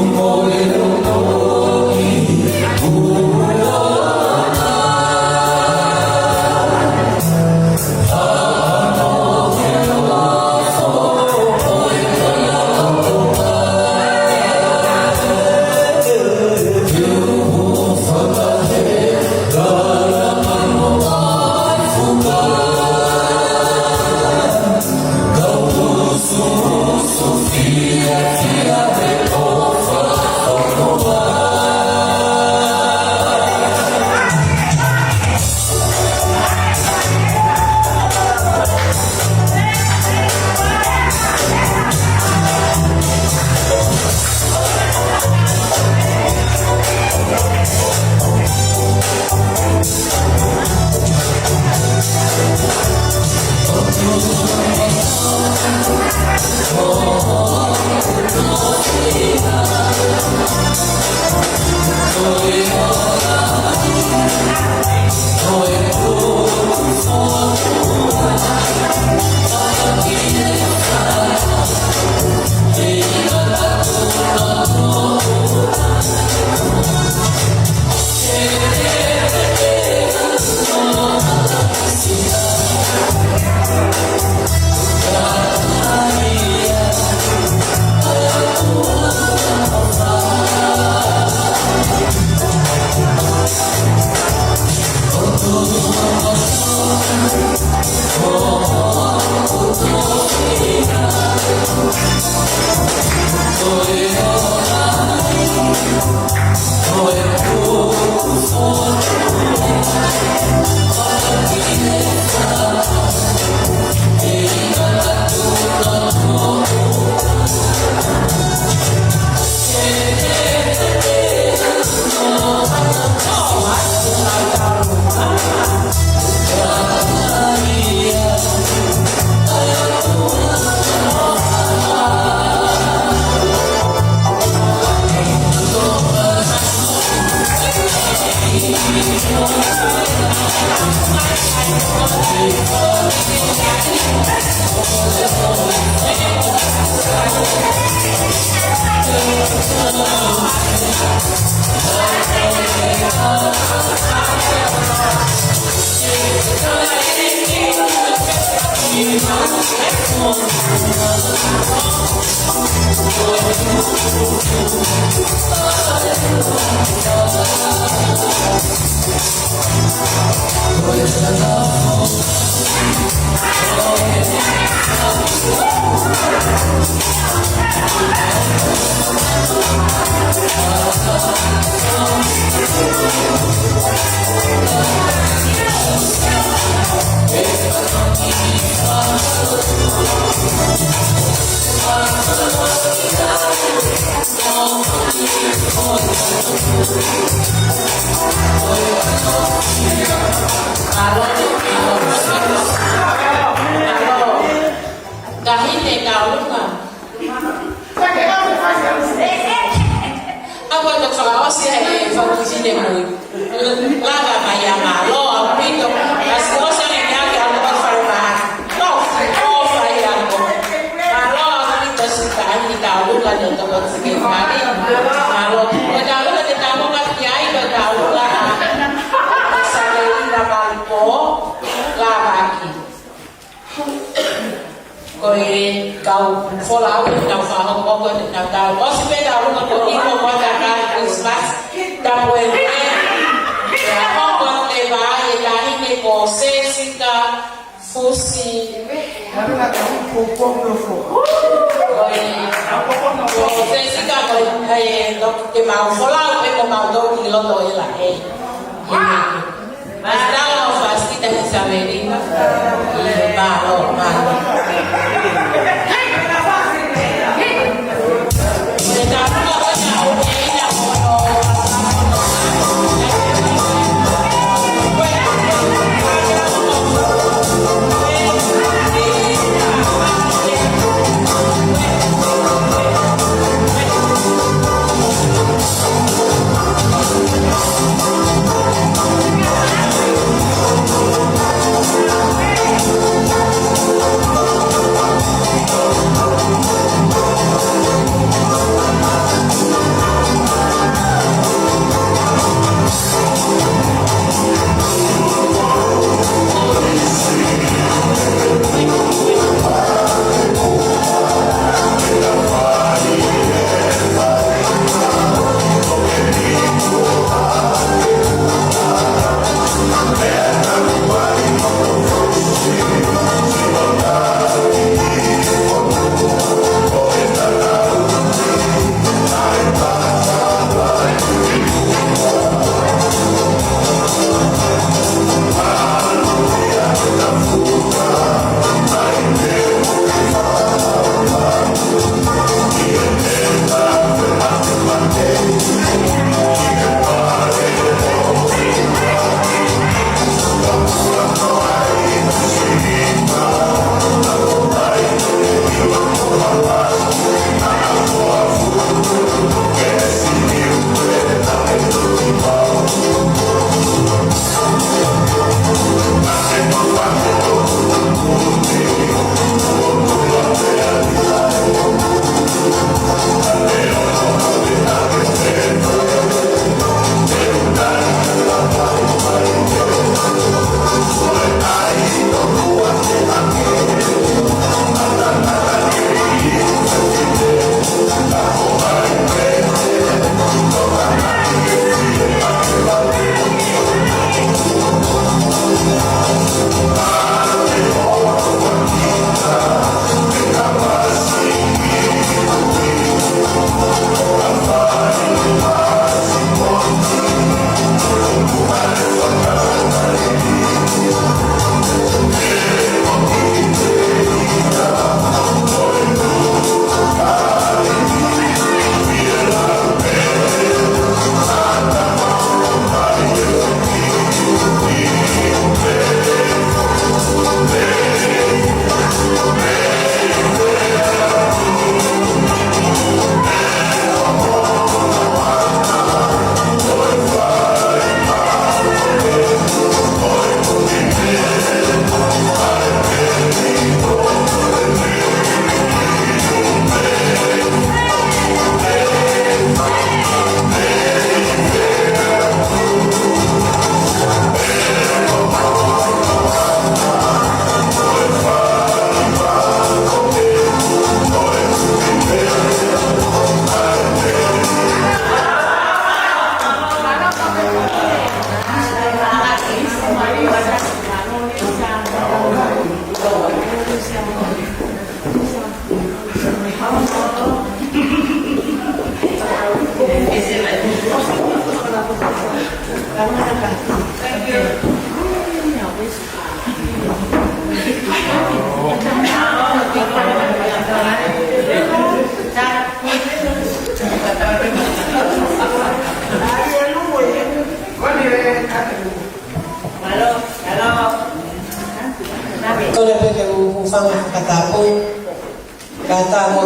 Thank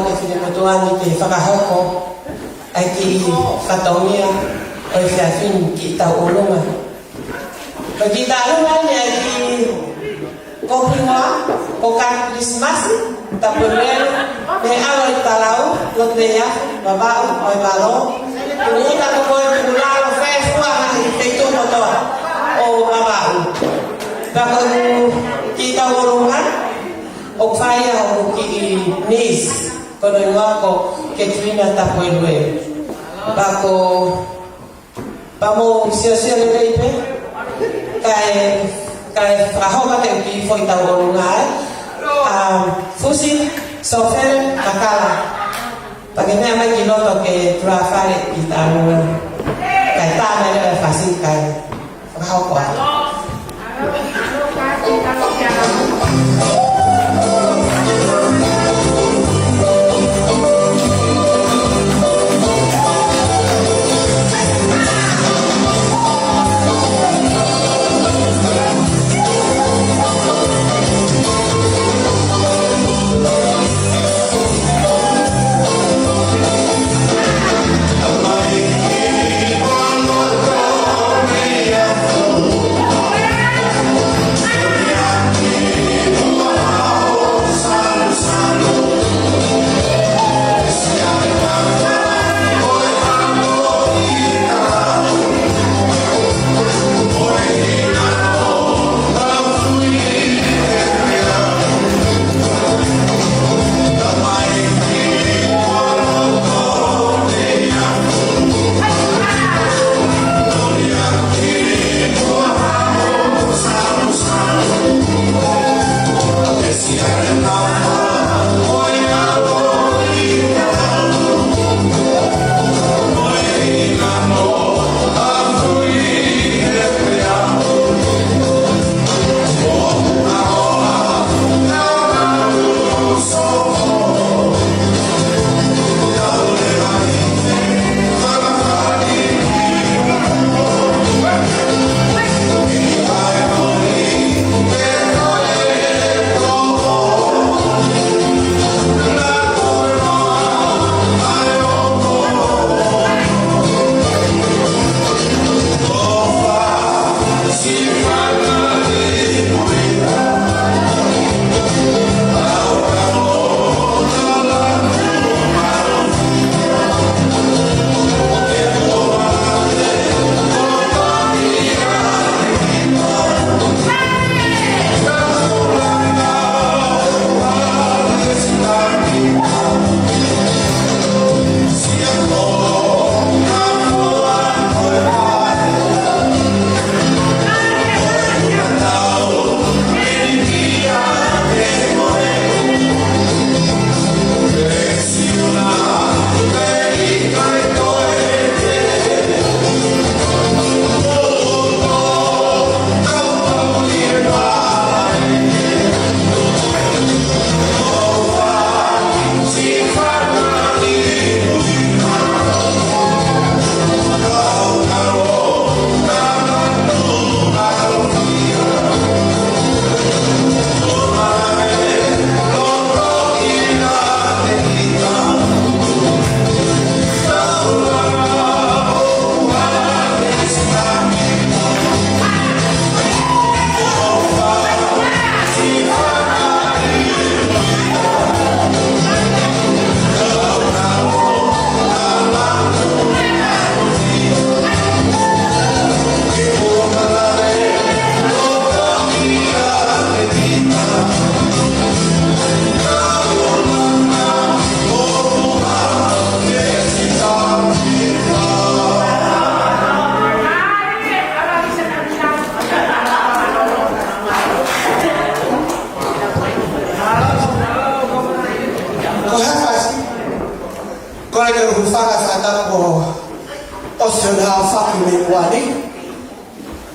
ke fine kotoani ke whakahoko ai ki whataungia o i whiawhini ki tau olunga. Ka ki tau olunga ni ai ki kohinga o kan Christmas ta pulero me awa i talau lo te ia babau o i balo kuni ta ko koe kulalo whewhua i te tumotoa o babau. Ka ki tau olunga o whaia o ki nis kono i ngako ke trina ta puelue. Bako pamo sia le reipe kai frahoka te ki foi tau olunga fusi sofer makala pagene mai ki loto ke tra fare ki tau kai ta mai le fasi kai frahoka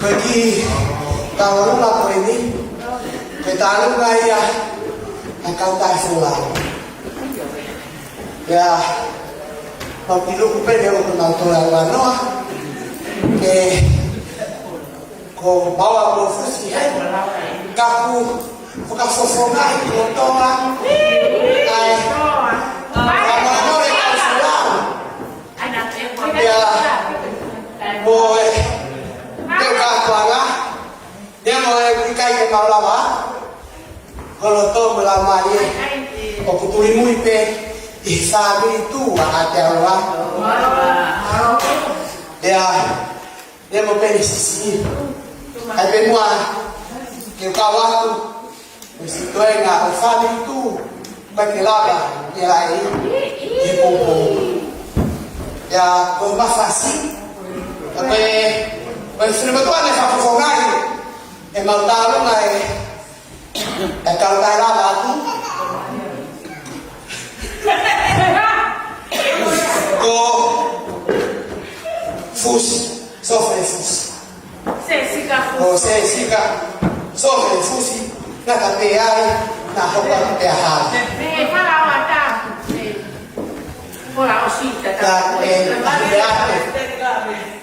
Pergi kalau nak ini kita lalu gaya akan tak selalu ya pagkilo ko pa niyo kung natulang ano ke kung bawa mo fusihan kapu fukasofonay ko to ay lama ni o kutuli mui pe i family tu ate awa dia mo pe sisi ai pe mua ke kawatu si toi na o family tu pa ke laba dia ai e popo ya ko mafasi Pues sebetulnya nih satu songai, emang tahu nggak ya? Kalau tak lama tu, ko fusi, sofre fusi. Sesika, sofre fusi, nak kapeai, nak hokat kapehal.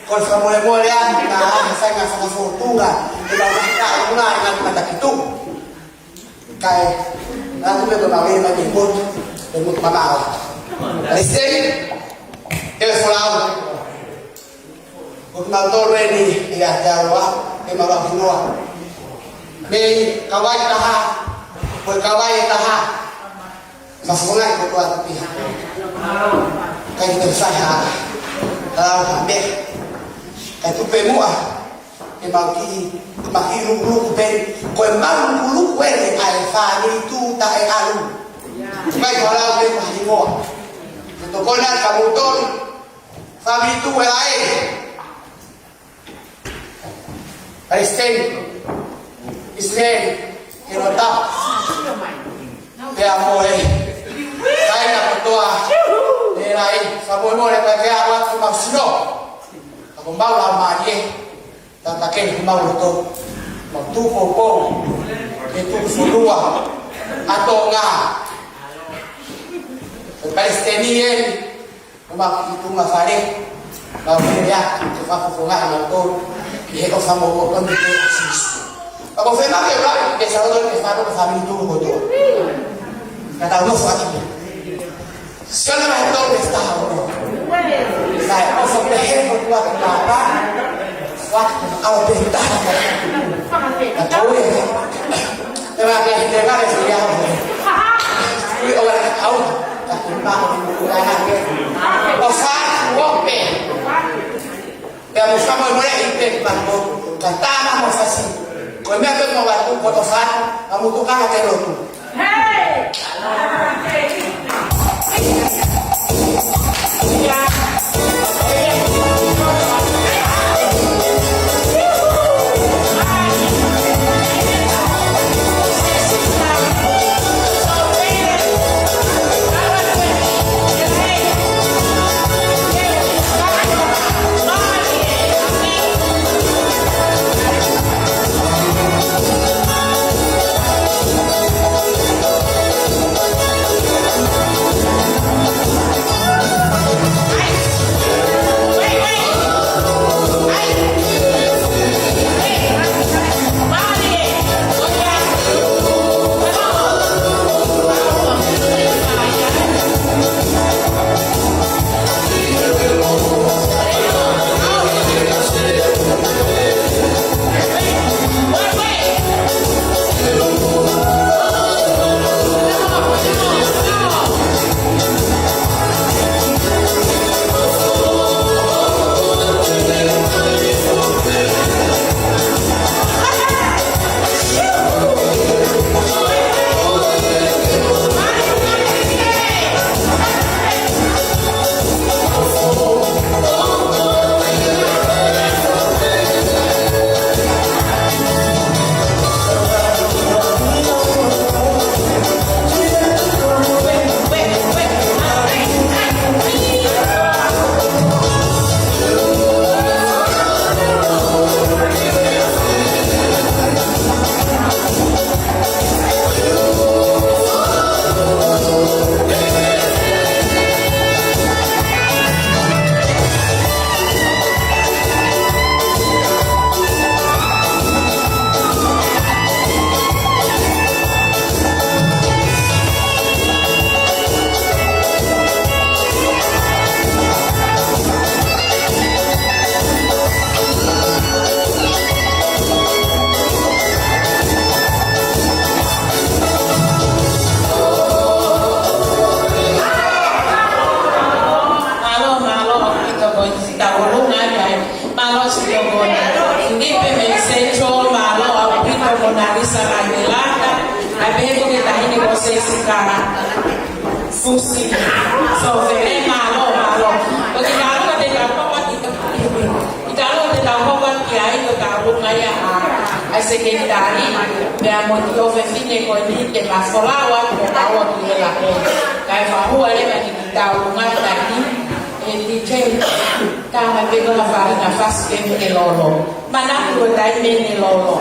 Kalau kamu boleh nah saya nggak sama fortuna tidak bisa guna dengan mata itu kayak nanti beberapa lagi pun untuk mana listrik telepon untuk motor ini ya jawa lima bulan ini kawai taha berkawai taha masalahnya ketua pihak kayak kita saya ambil itu pemua maki lu ben ko malu lu kwele ai fa ni tu ta ai alu mai kalau ben maki mo to ko na kamuton fa mi tu ai Isten que no ta pe amore kai na toa ai sa mo le pa ke awa tu ma sino kumbau lama dia tataken kumbau tu waktu popo itu fulua atau enggak Palestinien kumbau itu mafale bawa dia cepat funga amalton dia kau sama orang itu asis apa fena ke orang biasa orang ke sana kami itu betul kata Allah SWT sekarang kita udah tahu saya mau sampai berdua kenapa waktu awal perintah tahu ya terang yang dengar ya ini orang tahu tapi mau menggunakan pesan wope yang bersama mereka itu bantu kata nama fasih kau memang mau bantu pesan kamu tukang aja dulu sekarang fungsi so vele malo bagi kalau ada apa kita kalau ada apa kiai itu tahu ngaya a sekretari da motivo fine ko ni te la folawa ko tawo tu la ko kai fa huwa le ma tahu ngata ni di che kama pego la fare na fas che ne lolo ma na ko dai me ne lolo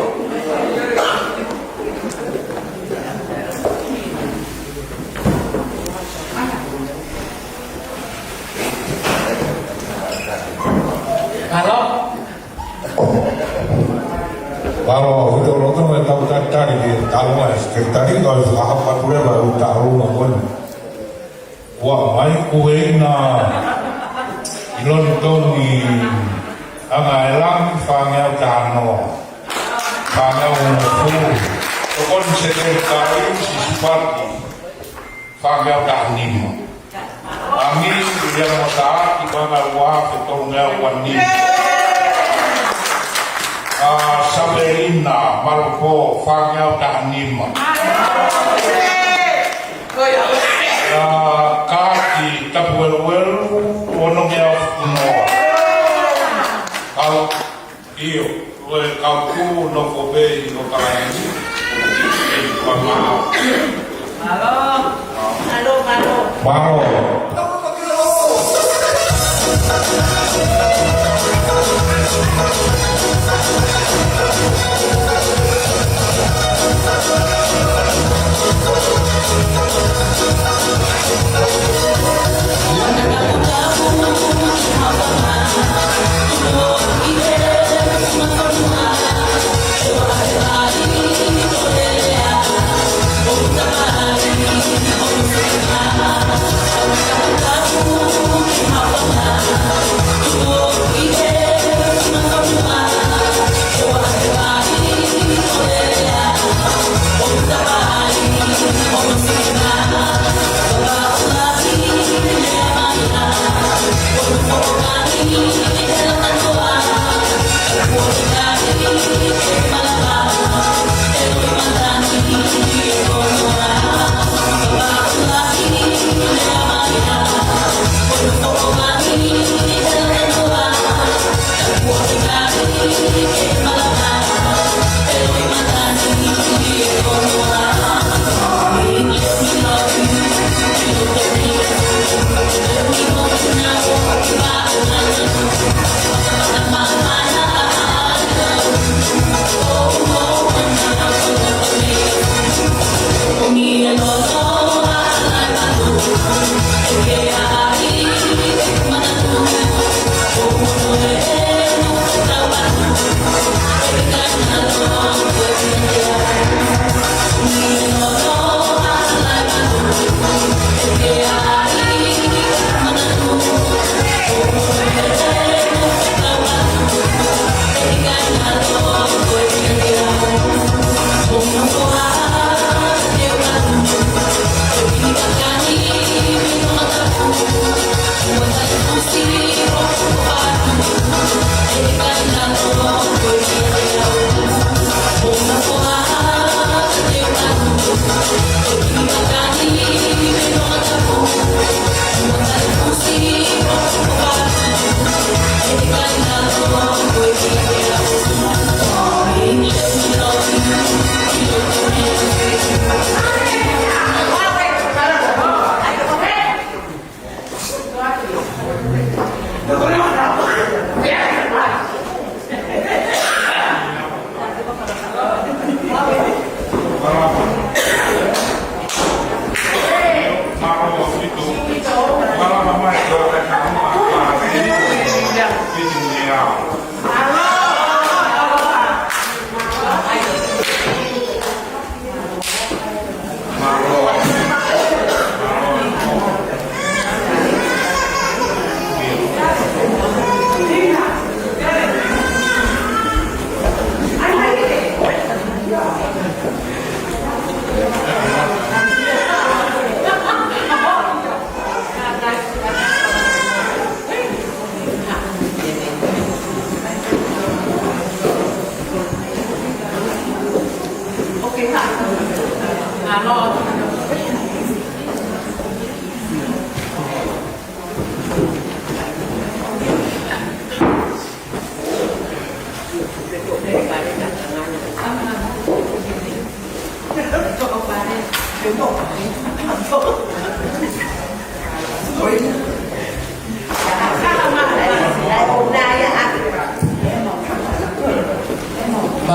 Kalau itu lo tuh tahu tadi di tahu sekretari kalau sudah apa tuh baru tahu maupun wah mai kue na ilon toni angai lang fangel kano fangel fu kon sekretari sisipati fangel kanim kami yang masalah di mana wah ketolongnya wani Saberina Marco Fangel Kanim Kaki Tabuel Wonomia Uno Kau Iyo Kau ku no kobe no kaini Malo Terima kasih.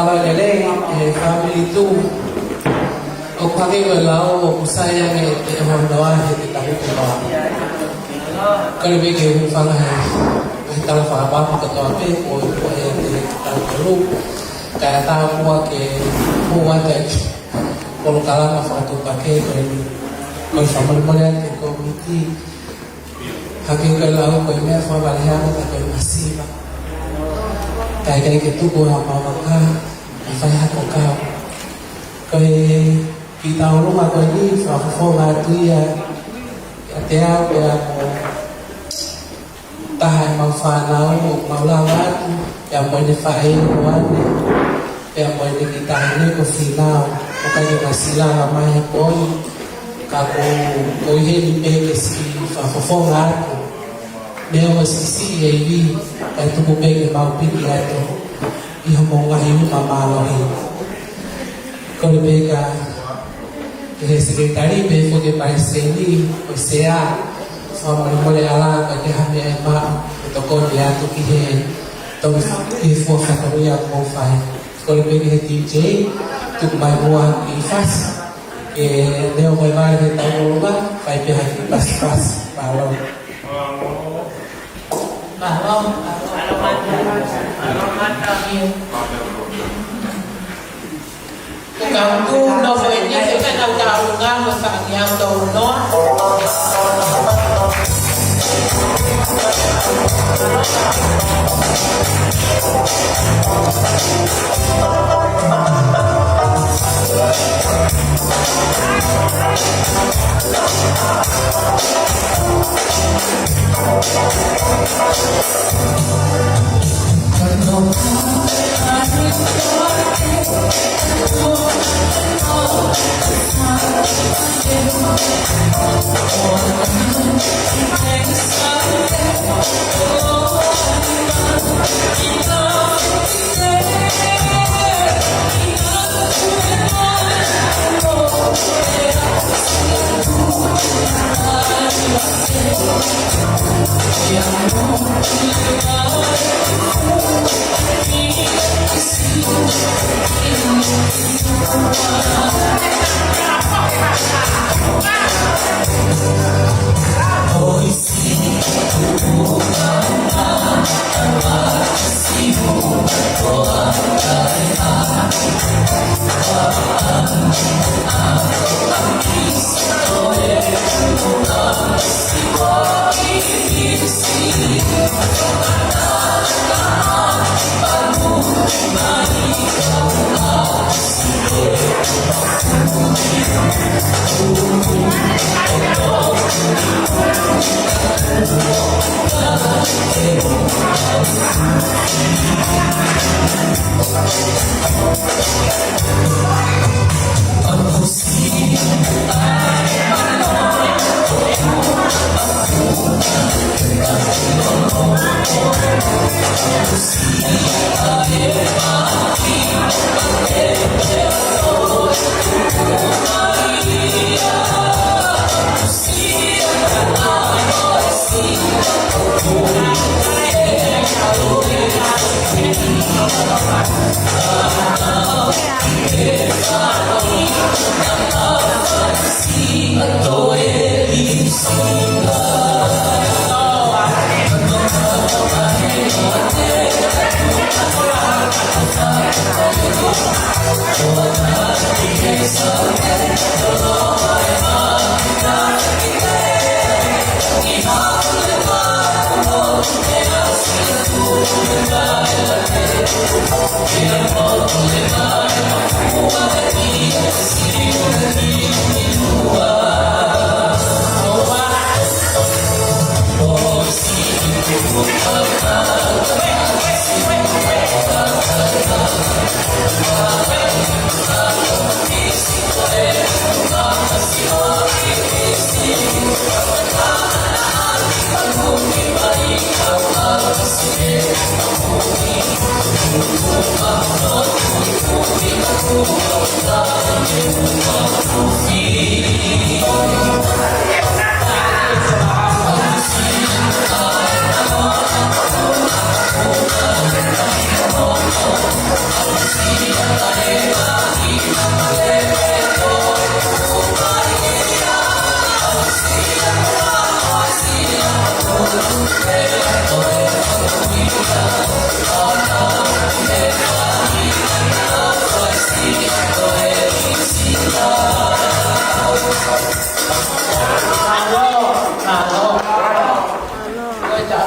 kalau lele family tu o pagi belau usaya ni emang doa di tahu kita kalau begitu fala kita fala apa kita apa o yang kita perlu kayak tahu buat dek kalau kalah apa tu pakai kalau sama dengan komiti hakim kalau kau ini apa balihnya kita masih kayak gitu gua apa saya kau kayak kita rumah kau ini favorit tu ya tiap ya tahan manfaat mau lawat yang boleh faedah kawan yang boleh kita ini ke final bukan juga silang ramai pun kau ini bagi si favorit dia masih ini itu bukan mau pilih itu ia mau ngayu mama lagi kalau mereka sekretari berfungsi paling seni usia sama mulai ala kerja hanya emak untuk kau dia tu kini tu info satu yang mau file kalau mereka DJ tu mai buat ifas dia mau mai dia tahu rumah file pihak pas balon Kung tu no pwede niya sa nagkaungan mo sa kanyang tono. Oh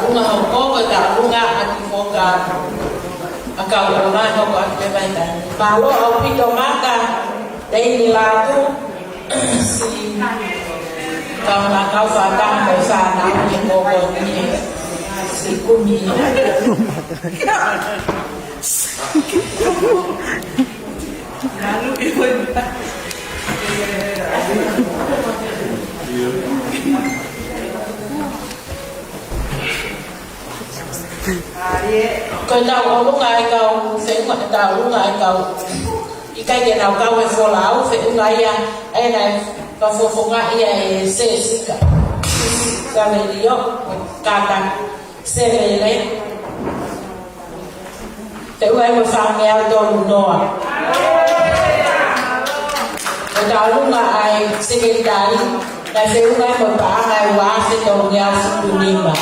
lunga ho ko ta lunga ati foka akau ona ho ko ati bai ta palo au pito maka dei ni lagu si kau na kau fa ta ko sa na ni ko ko ni si kumi lalu ibu coi tao lúc ai câu sẽ ngoại tao lúc ai câu cái gì nào câu về phô lão phải lúc ai ai này câu phô phô ngại về xe xí cả ra này đi đó cả cả xe này lấy tự ai mà phang nghèo tôi đủ nọ coi tao lúc ai xe cái đại đại phải lúc ai mà bả hai quá sẽ tôi nghèo sẽ đủ niềm mà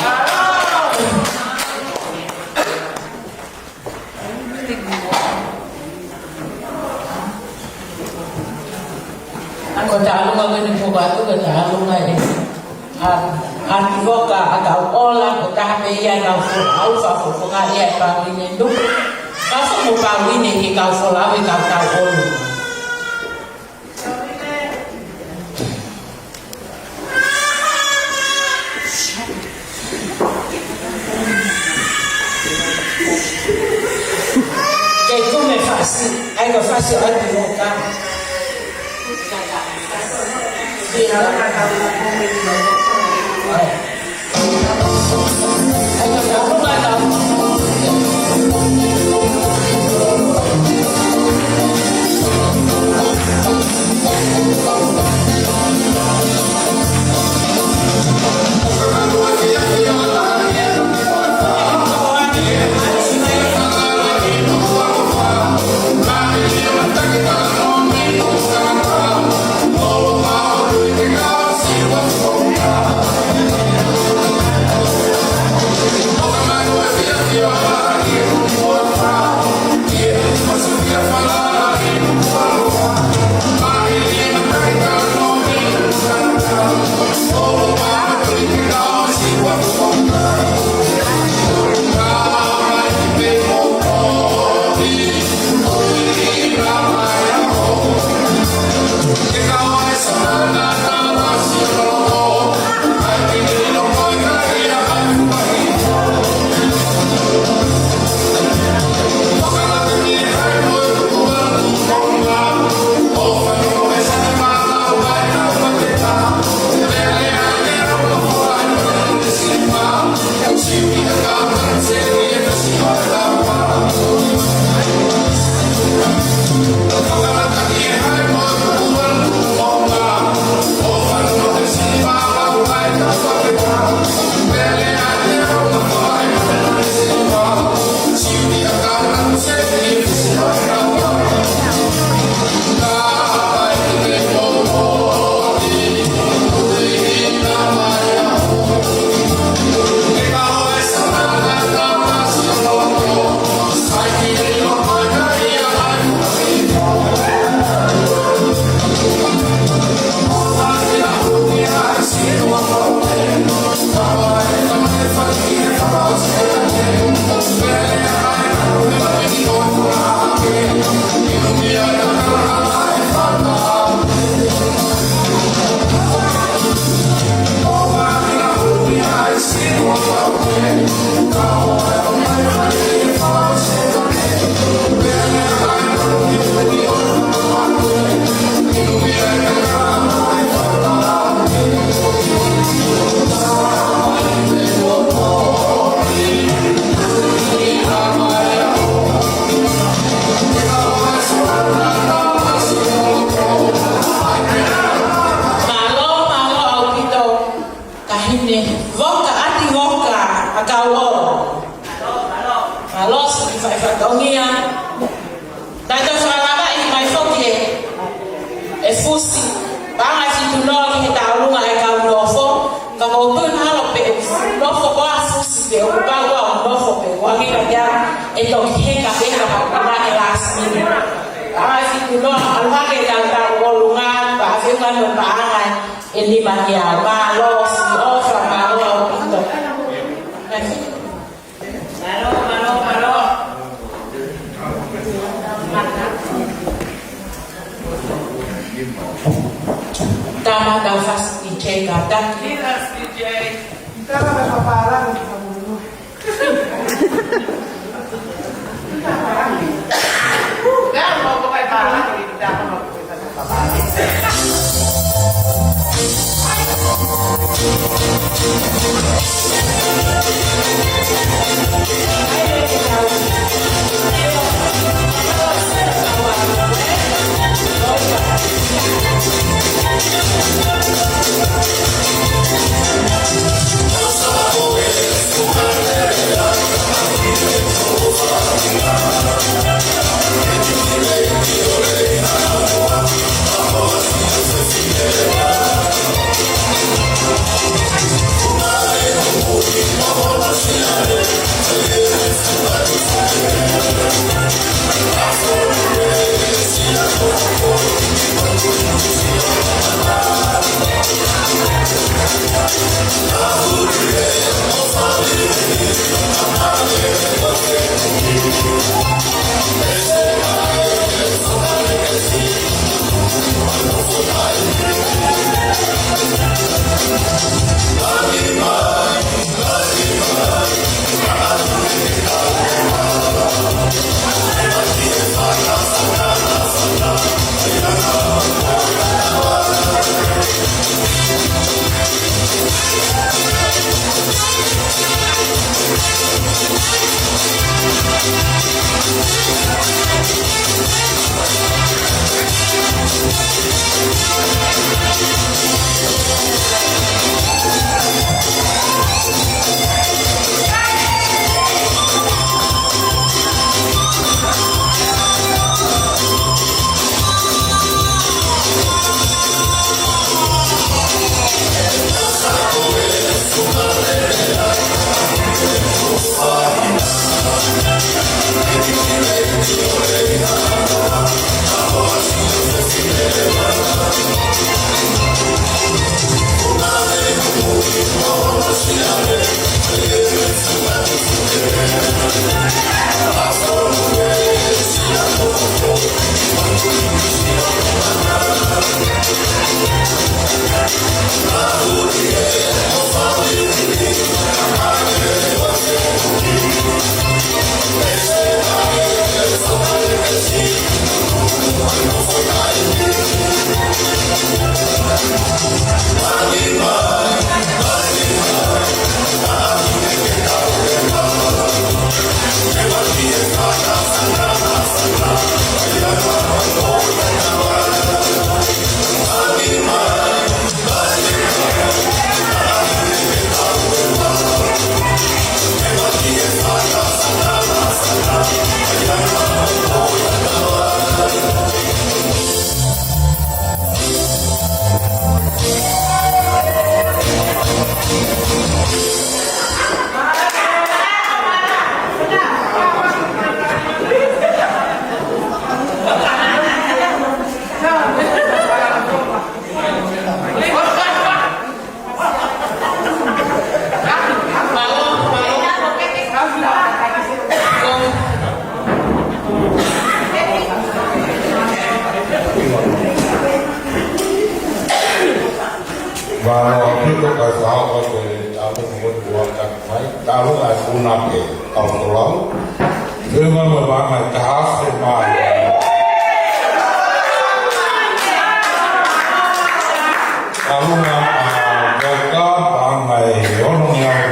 ko ta lu ngani ko ba to ko ta lu ngai an voka atau ola ko ta me ya na fu au fa fu nga ya pa ni ndu ka fu mo pa wi ni ki ka fu la wi ka ta olu que come fácil ai ko fácil ai voka gata. Yes, DJ. Cara me paparan kamu. Jangan mau pakai parang gitu, jangan mau pakai parang. Kalau itu kalau aku membuatkan baik, kalau aku nabi tahun lalu, dengan membangun tahap semai. Kalau nak jaga bangai orang yang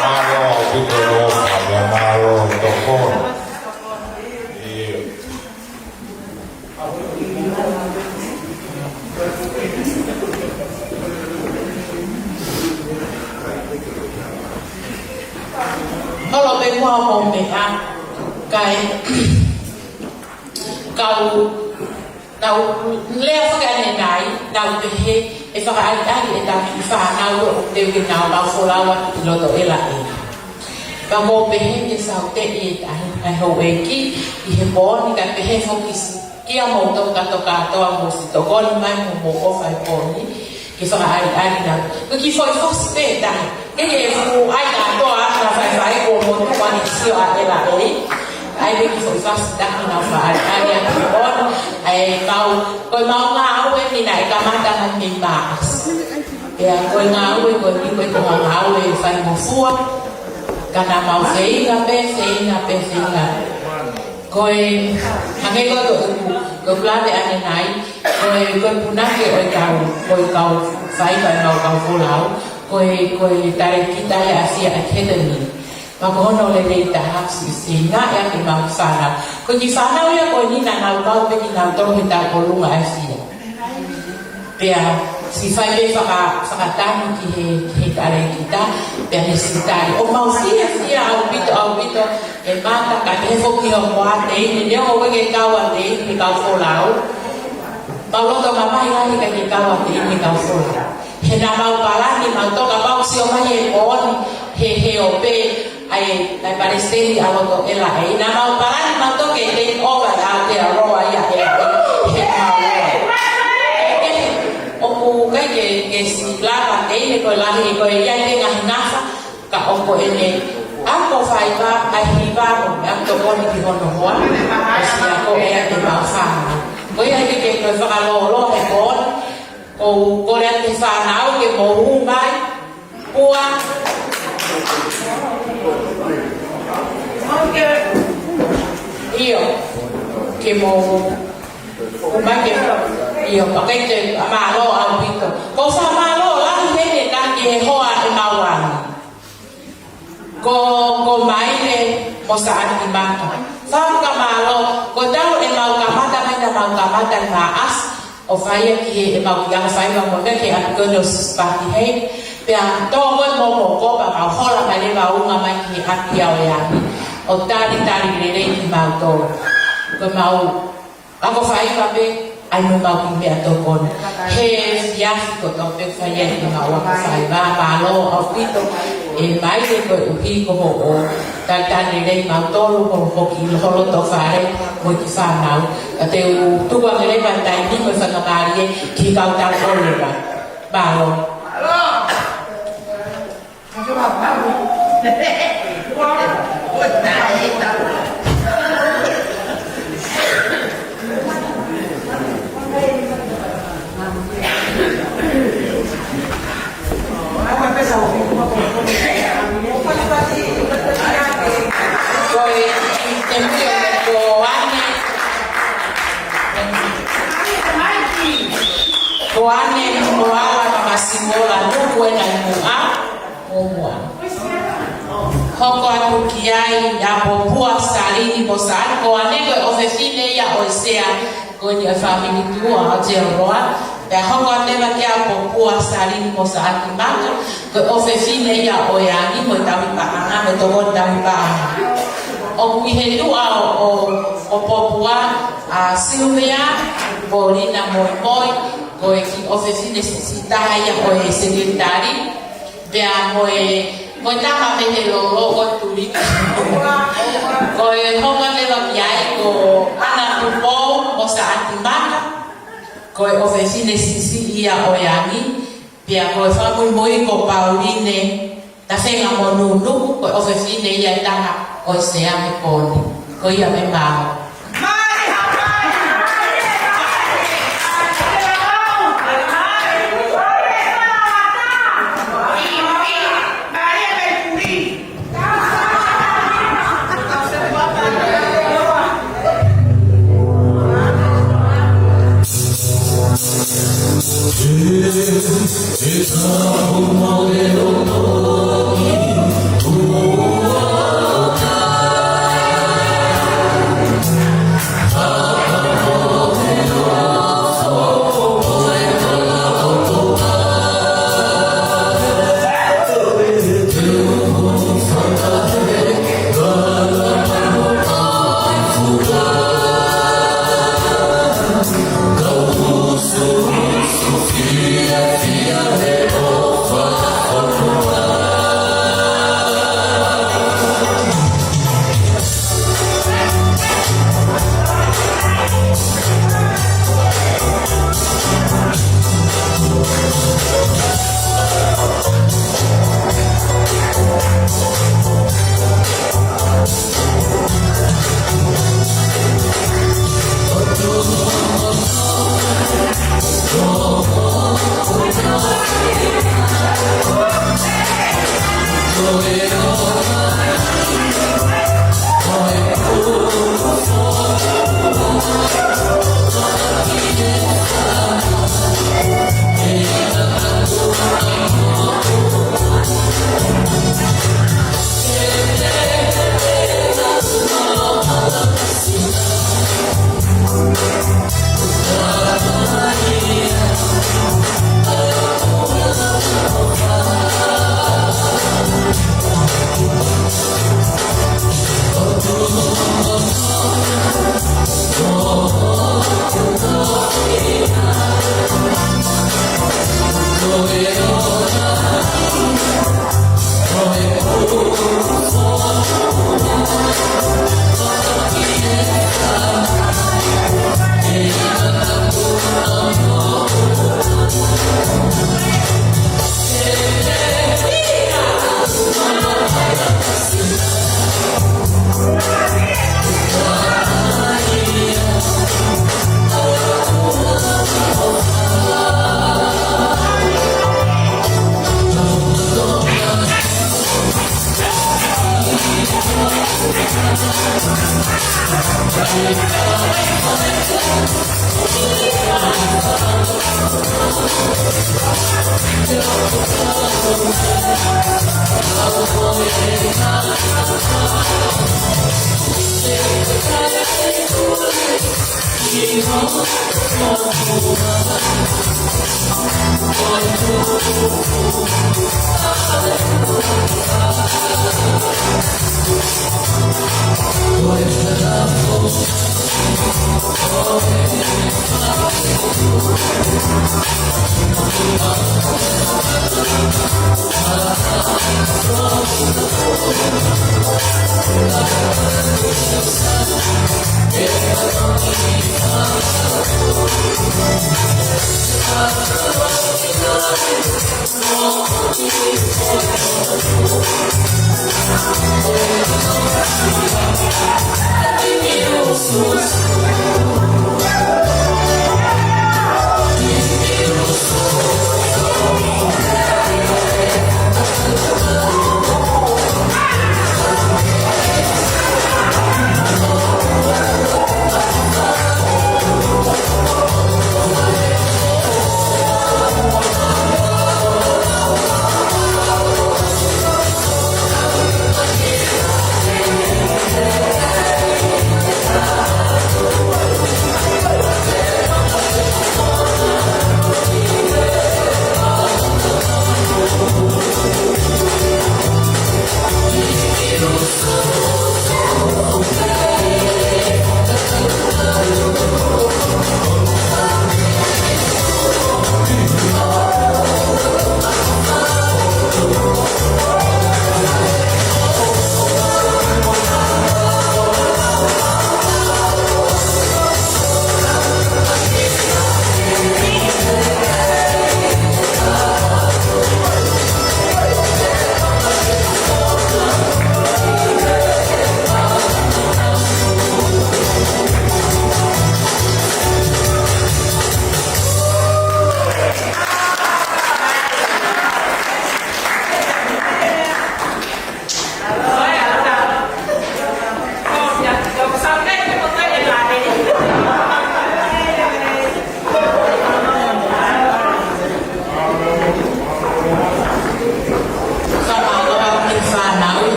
malu itu ada malu tokon. Kalau bengkok mau mereka kayak kau tahu lihat kan yang tahu deh, efak ada tahu efak tahu dia tahu tahu follower lo tu elak ini. Kamu beheng je saute ini dah haweki, ini bon ni kan beheng fokus. Kia mau tahu kata mau si tu kau mai mau offer poni, efak ada dah. Kau foi fokus dah. Cái gì phụ ai làm đó là phải của một quan hệ siêu ai là ấy ai be ki foi fast da na fa ai ya on ai mau ngau e ni nai ka mata na ni ba ya ko ngau e ko ni ko ngau e fa mo fua kana mau feinga koi hange ko plate ane nai koi punake koi kau fai kau fulau koi tare kita ya Asia Academy makono le ta si nga ya ki mau sana ko ki sana ya ko ni na kau pe ki na to kita ko lunga Asia pia si fai be fa tani ki tare kita pe necessitari o mau si au pito e mata ka te fo ki o wa te ni o we ke ka wa te ni ka fo lao pa lo to ma mai la ni ka wa te ni ka fo lao he na mau para ni mau to ka mau si o mai e on he o pe ai parece a lo to ela e na mau para ni mau to ke te o va a te a ro ai a he o ku ke si la pa te ni ko la ni ko ya te nga nafa ka o ko ene ako fai va ai va ko ako ko ni ki hono ho si ako e te va fa ko ya ke ko fa lo he ko le te fa na o ke mo un vai ua io che mo ma che io ma che te ma lo al pito ko fa ma lo la ni ne ta ke ho a ma wan ko mai le mo sa an ki mata fa ka ma lo ko tau e mau ka mata ma as o fai ki e mau ki ang fai mo ke a ko no spati he pe a to mo ko ba ma ho la mai le ba u ma mai ki a ki a ya o tari le ki mau to ko mau ako fai ba be ai no mau ki me a to kon he ya ko to pe fai ki mau ko fai ba ma lo o pito e mai le ko ki ko ho o ta le mau to lo ko ki lo to fare mo ki fa mau te tu qua le ban dai ni ko fa ka ri ki ka ta ko le ba lo Koane moala makasimola nuku na mua mua hoko atu kiai ya popua salini posal koane ko ofefine ya osea ko ni family tua aje roa ya hoko ane ba kia popua salini posal kimaka ko ofefine ya oyani mo tawi pa ana mo to tawi pa o kuihendua o popua a Silvia Bolina Moi koe ki ofesine sisitaha ia koe sekretari bea koe taha me he lolo o turi koe honga lewa piai ko ana tupo o sa atimaka koe ofesine sisi ia o yangi bea koe whamui moi ko Pauline ta whenga mo nunuku koe ofesine ia taha o sea me koni koe ia me mao Sofia, filha de Ofa, Say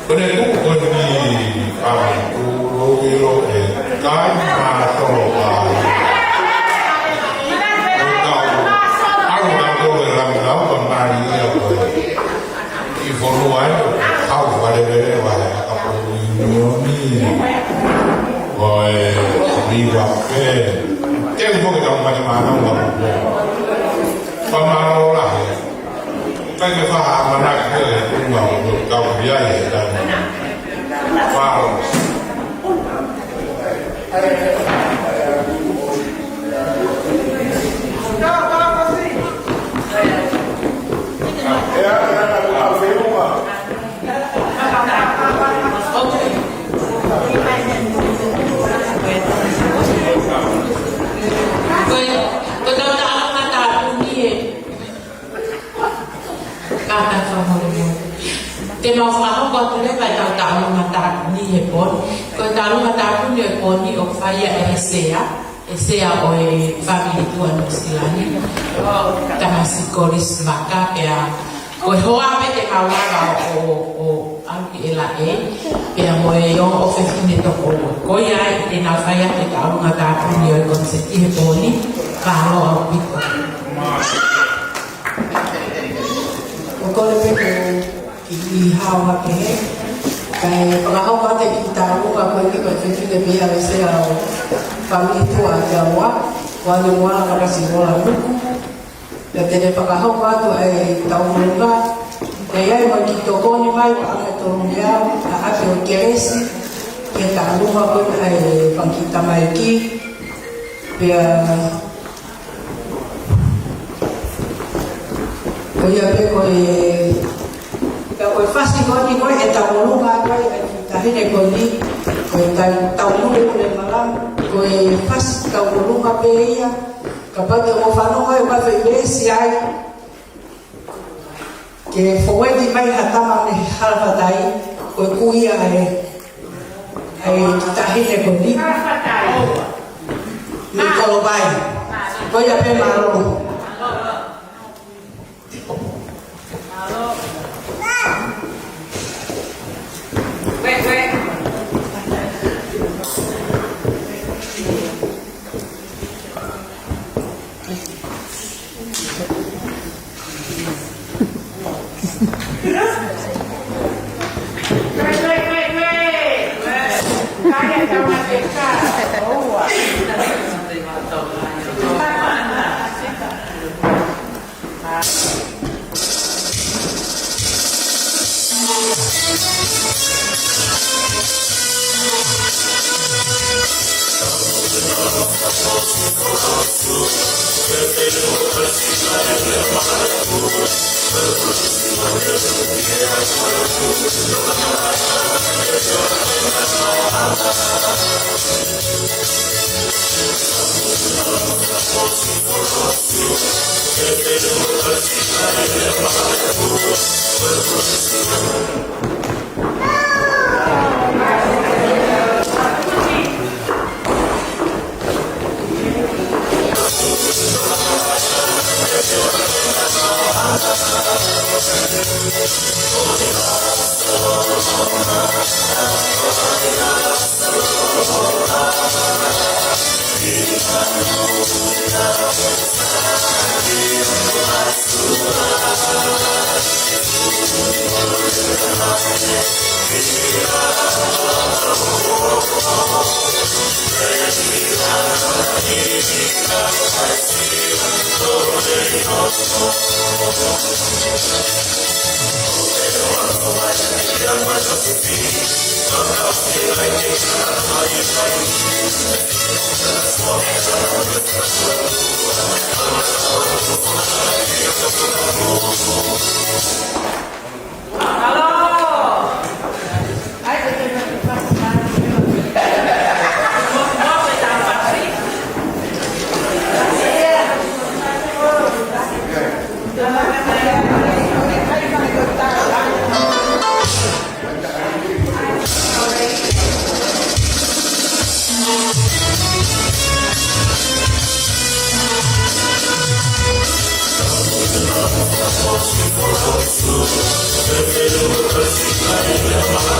Kone tuku koe ni ai turo ilo e kai mātoro ai. O tau, aru na koe rangi lau pa mai ia koe. I whonu ai, hau wale wele wale apo unioni. Koe, riwa ke. Tēu koe tau mani mānau wa kupo. Whamaro lahe. Kai ke whaha manak hele unga o kau biai e tani. Whao. Te mau whahau kua tu lewa tau tālu mata ni he pon. Koe tālu mata ni he pon ni o whaia e sea o e family tua no silani. Tamasi koris maka pea. Koe hoa pe te mawara o auki e la e. Pea mo e yon o whewhine toko o. Koe ai te nga whaia te tālu mata ni o e konseti he poni. Kālo au piko. O kore pe i hawa ke he. Kai whakahau pate ki tā runga koe ki koe whetune pia me se au whamitua a te awa. Wani moana makasi mola nuku. Ia tene whakahau patu ai tau runga. E iai mai ki tokoni mai wa ake torungi au. A ake o keresi. Ke tā runga koe ai whankita mai ki. Pia koe ia pe koe koe whasi koe koe e tau morunga koe e tahine koe ni koe tau mure koe malam koe whasi tau morunga pe ia ka pate o whanau koe wafe iresi ai ke whaweti mai hatama me halawhatai koe kuia ai ki tahine koe ni ni kolobai koe ia pe marunga Thank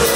you.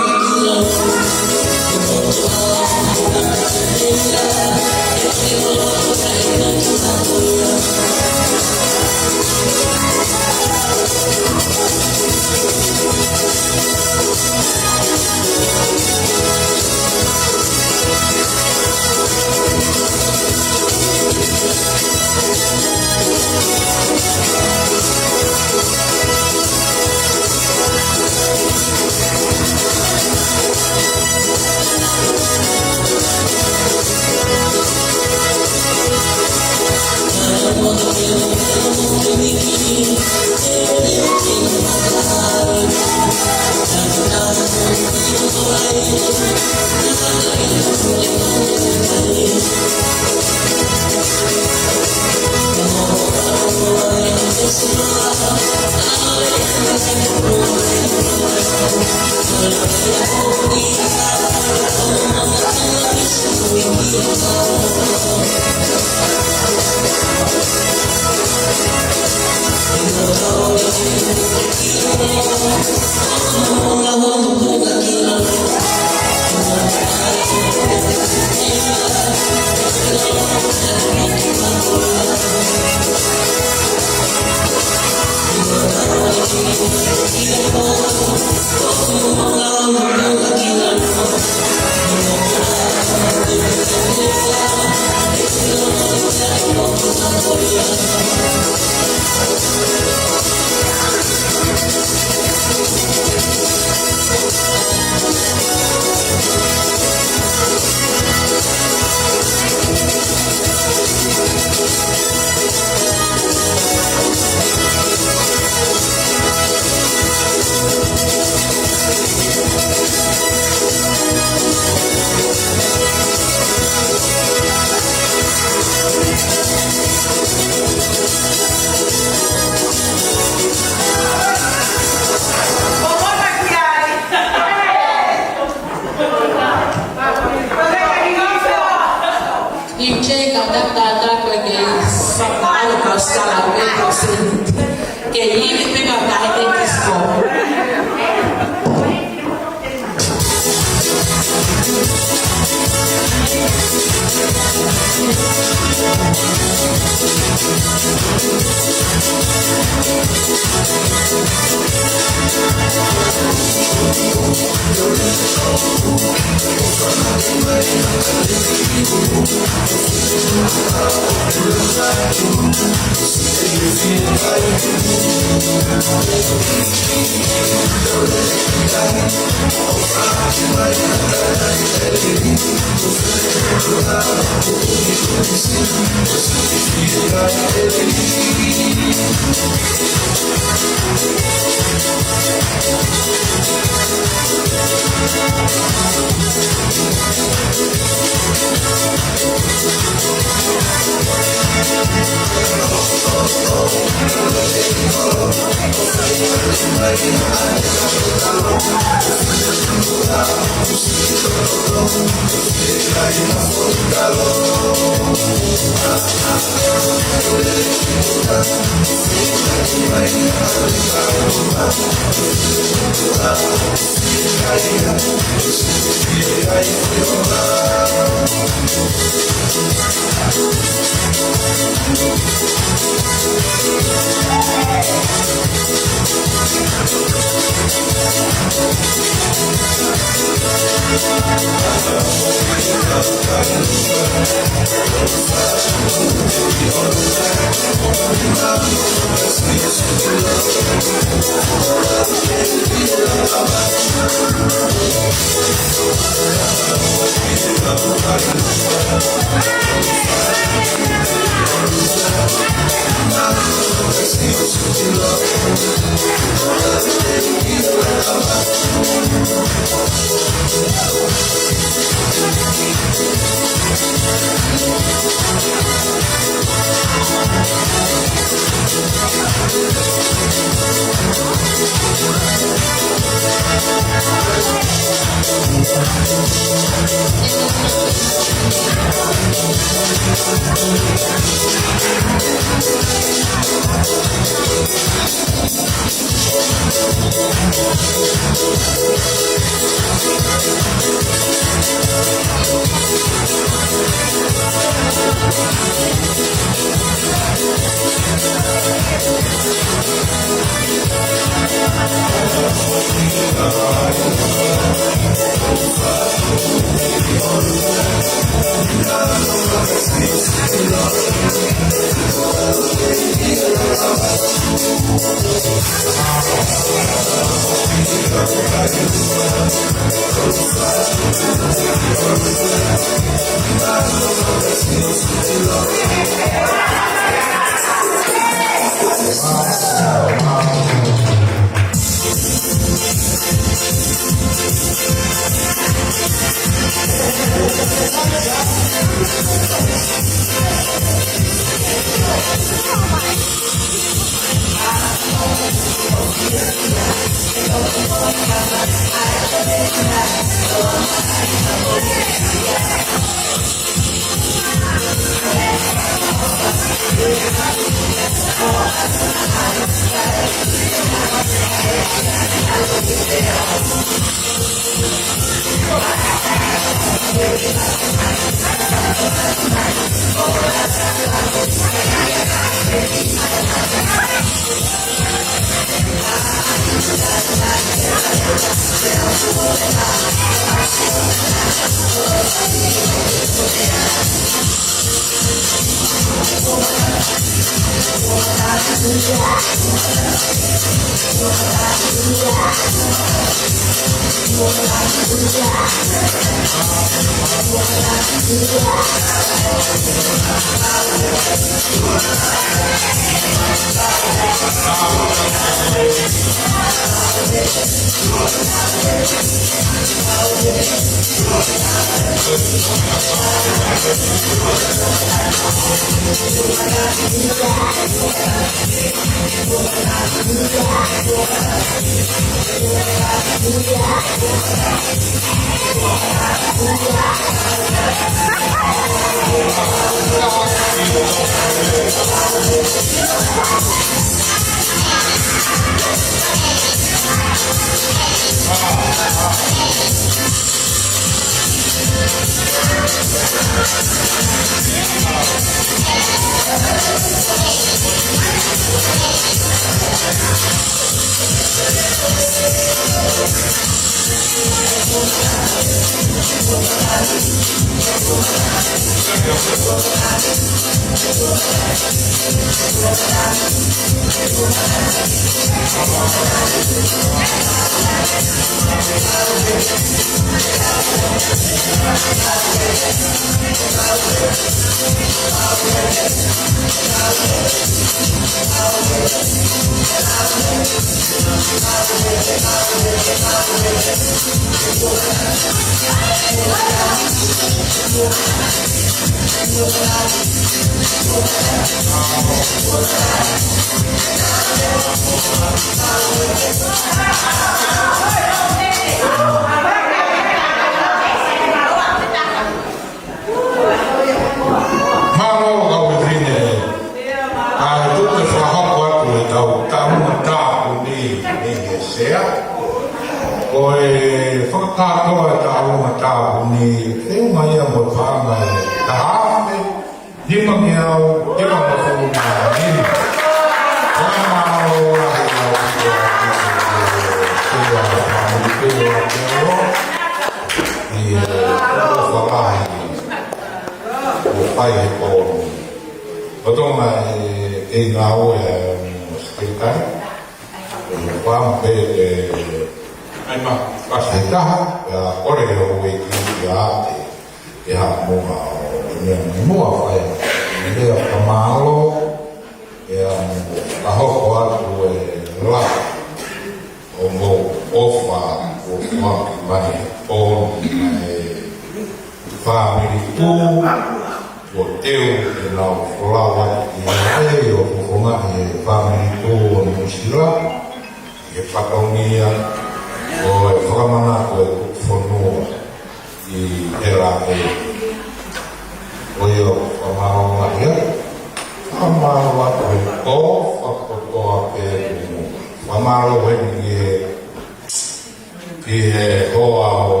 hoa o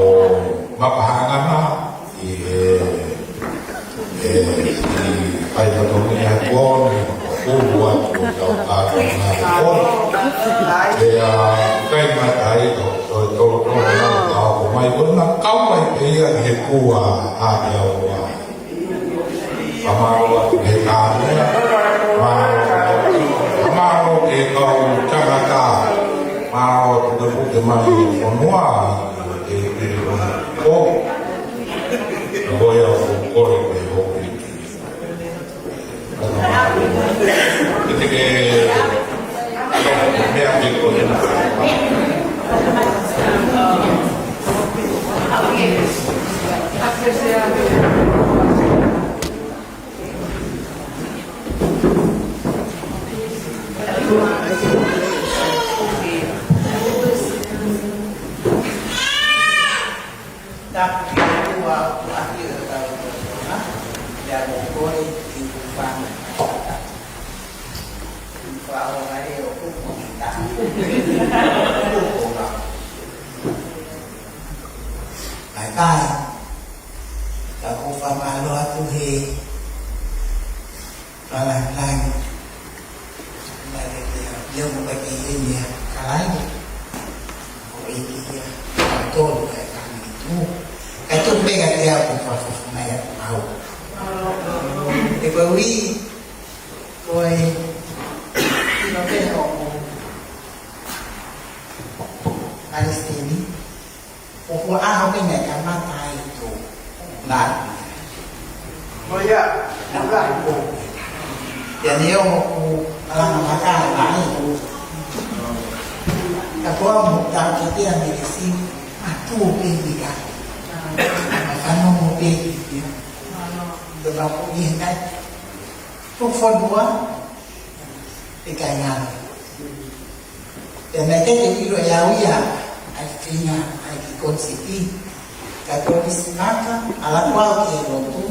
mapahangana i pai to tongi a kon o bua o tau ka na kon kai mai to na o mai kon na kau mai pe ia he kua a ia o amaro he ka ne amaro ke kau chakata maro te puke mai o noa o voy a correr de hoy que me ha dicho Bye bye. Aku faham lo tu he. Kalau lain, dia membagi ini kalai. Oh ini dia. Betul kami itu. Itu bega dia pun faham naya tahu. Evaluasi, koi, kita tengok. Palestini, pokok ahok ini kan mata itu, nah, oh ya, nampak itu, jadi orang makan lain, tapi orang tahu kita yang di sini, tu pergi kan, makan mau pergi, beberapa ini kan, tu formula, ikannya. Dan mereka jadi loyalia, akhirnya lagi konsepsi, kalau disinakan alat kuat itu,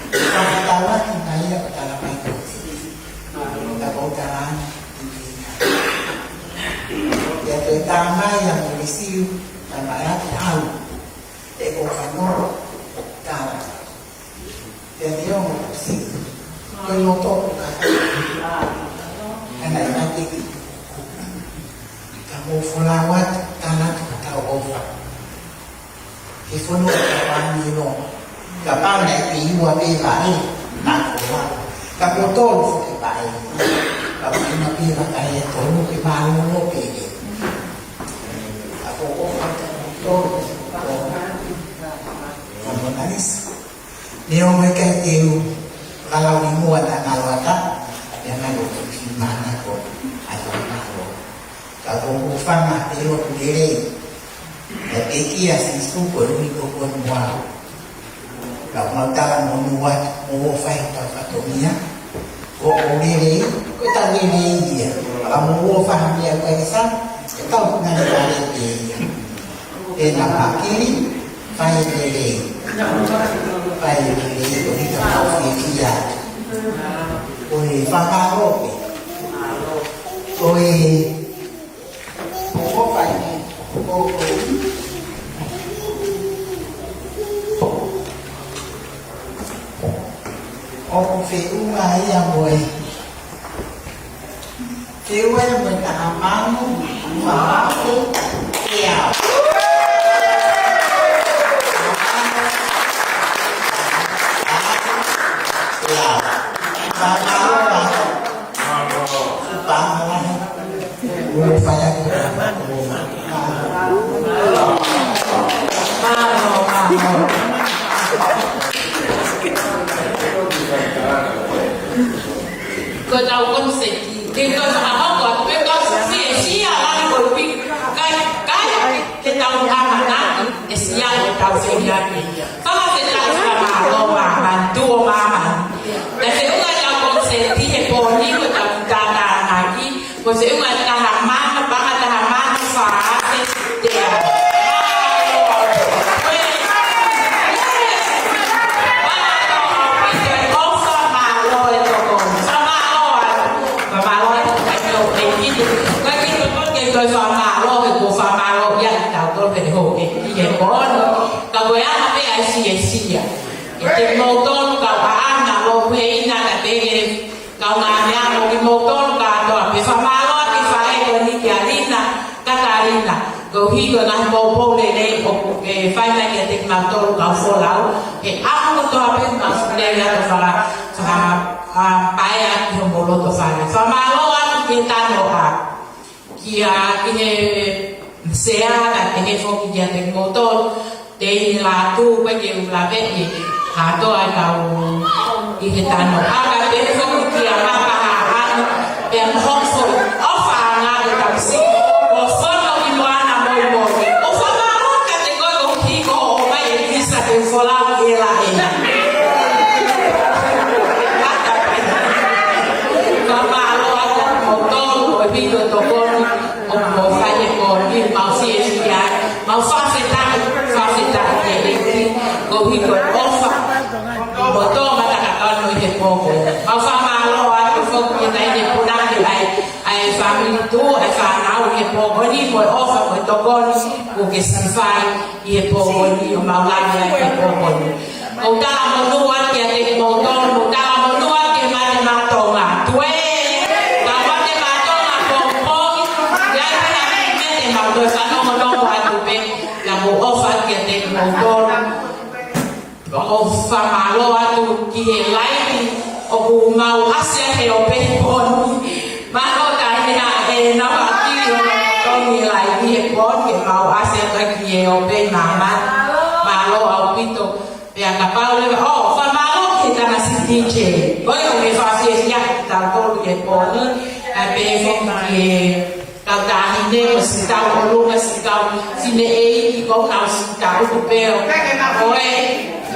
kalau tahu kita ya dalam konsepsi, kalau jalan intinya, ya pertama yang berisi dan banyak tahu, ekonomi jalan, jadi yang berisi, kalau tahu kan, nanti kamu fulawat tanah atau over. Ifono kapan ni no, kapan nak pergi buat apa? Nak buat. Kamu tahu ke bayi. Kamu nak pergi pakai tahu ke bayi no pergi. Aku tahu. Kamu nangis. Dia mereka itu kalau dimuat dan kalau tak, jangan lupa mana kau. Kalau ufana ilo kudere, peki asisu perlu ikut mual. Kalau tak menuat, mau fight terpatomia, kudere, kita kudere dia. Kalau mau faham dia kaisan, kita nak kudere dia. Nampak kiri, fight kudere, fight kudere, kita mau dia. Oi, faham rope, oi. Không phải cô ông phiếu ai ra mùi phiếu ấy mình làm ăn mà phiếu kèo Kau tahu konsep kita sama kau, kita sia lah kau pergi kai kita tahu amanah, sia kita tahu sia ni. Kalau kita tahu sama kau bantu mama, dan saya tahu konsep dia poni kita tahu tanah lagi, konsep kita tahu mana bangat tahu mana faham dia. Rồi phàm mà lo thì của phàm mà lo vậy nào ko pe ho e i e bon ka ko ya ma pe ai si e si ya e te motor ka pa ana lo pe ina ka te ka ma ya mo ki motor ka to pe fa ma lo ki fa e ko ni ki arina ka tarina go hi go na mo po le le o e fa na ki te ma to ka fo la e a ko to pe ma le ya to fa pa ya ki mo lo to fa ma lo a ki ta no a ki a ki he sea la te fo ki ya te motor te la tu pa ki la ve ki ha to ai ka i he ta no a ka te fo ki a ma pa ha pe an ho fo o fa na de ta si o fo no ki no ana mo o fa ma ro ka te ko ki ko o mai ki sa te fo la ki la e mau fa feta go hi go ofa boto mata ka no he poco mau fa ma lo a fo ki dai de puna de ai family tu ai fa na o he poco ni mo ofa mo to go ni o que si fai e poco ni o mau la ni e poco ni o ta mo no a que te mo to mo ta mo no a que ma to ma tu e ta ma te ma to ma po ya na me te ma to fa no mo no a tu pe la mo ofa que te mo to o fa malo atu ki he lai o ku mau asia he o pe pon ma o ka he na e na pa ti o ni lai ki he pon ke mau asia ka ki he o pe mama malo au pito pe ka pa le o fa malo ki ta na si ti che ko yo me fa si ya ta to ke pon e pe fo ki ka ta ni ne o si ta o lu ma si ta si ne e ki ko ka si ta o pe o e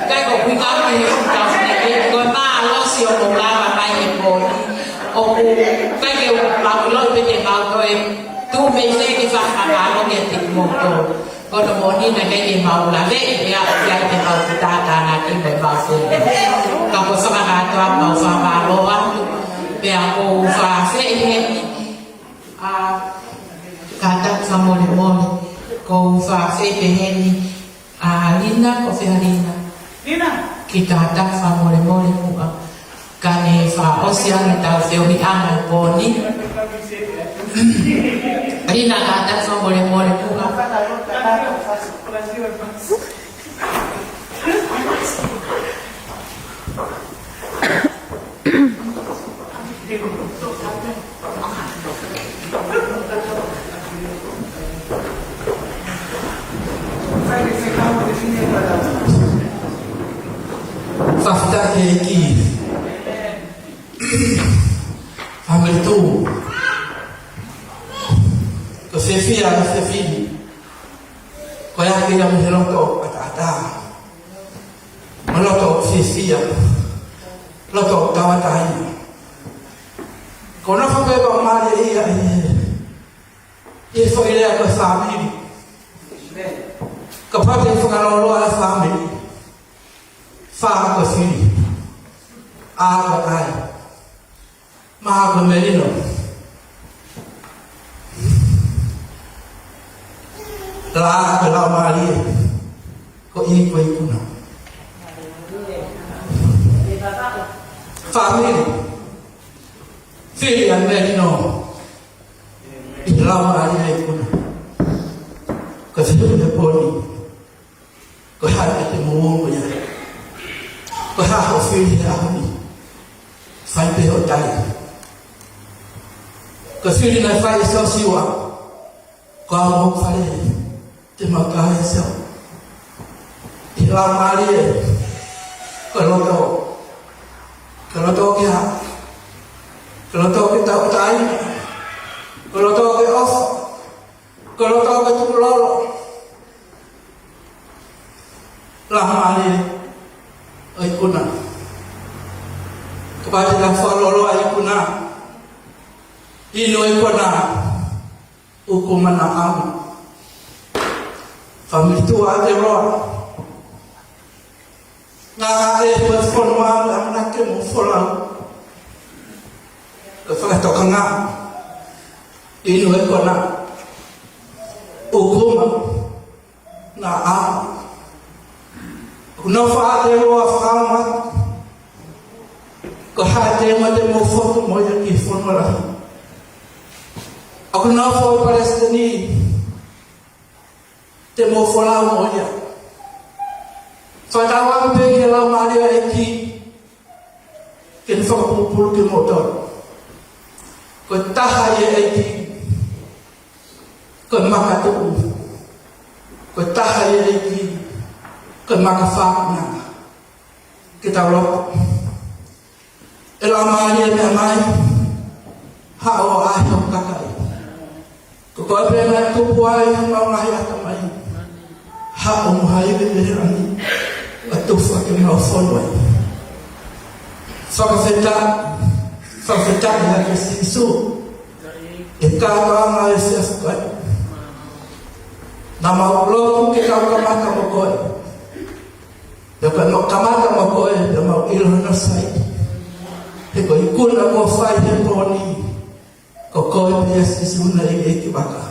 cái của quý có thì không chọn này coi ba lo siêu một la và ba nhịp một ô cái kiểu bảo lôi bên để bảo tôi tu mấy cái phát mà nó nhận định một tổ còn đồng bọn đi này cái gì màu là vậy ya cái màu chúng ta là cái bài bảo sự còn có sao mà tôi bảo pha bà lo ăn bây giờ cô pha sẽ hết cả tất cả mọi người cô pha sẽ hết Lina ko fe Lina kita tak fa mole ku kane fa osia ni ta fe mi ana boni Lina ka tak fa mole ku Fafta ki family tu ko se fia se fini ko ya ki na mhelo to ata malo to fia lo to tawatai ko na fa be ba mali e fo ile ko family ko pa te fo ka lo ala family fa ko fini a ko ai ma ko merino la ko la mali ko i ko i kuna family fili an merino la mali kuna ko fili de poni ko ha te mo ko ya ko ha ko fili da ni fai pe o dai ko fili na fai so siwa ko mo fai te ma ka so la mali ko lo to kia ko lo to ke ta dai ko lo to ke off ko lo to ke tu lo la mali ai kuna kepada yang follow ai kuna ino ai kuna hukuman am family tu ada ro na ai person wa na ke mo follow ke fa to kanga ino ai kuna hukuman na a kuna fa te ro fa ma ko ha te mo te mo fo mo ya ki fo mo la aku na fo palestini te mo fo la mo ya fa ta wa pe ke la ma dia e ki ke fa ko pu ke mo to ko ta ha ye e ki ko ma ka to ko ta ha ye e ki ko ma ka fa na ke ta lo ela ma ye me mai ha o a ho ka ka ko ko pe na tu puai ma ma ya ka mai ha o mai be be ani atu fa ke ma fo no fa feta ya ke sisu e ka ma ma se fa na ma lo ke ka ma ka mo ko ya ka no ka ma ka mo ko ya ma ilo na sai e ko ikuna ko fai he poni ko ko pe sisu na e ki baka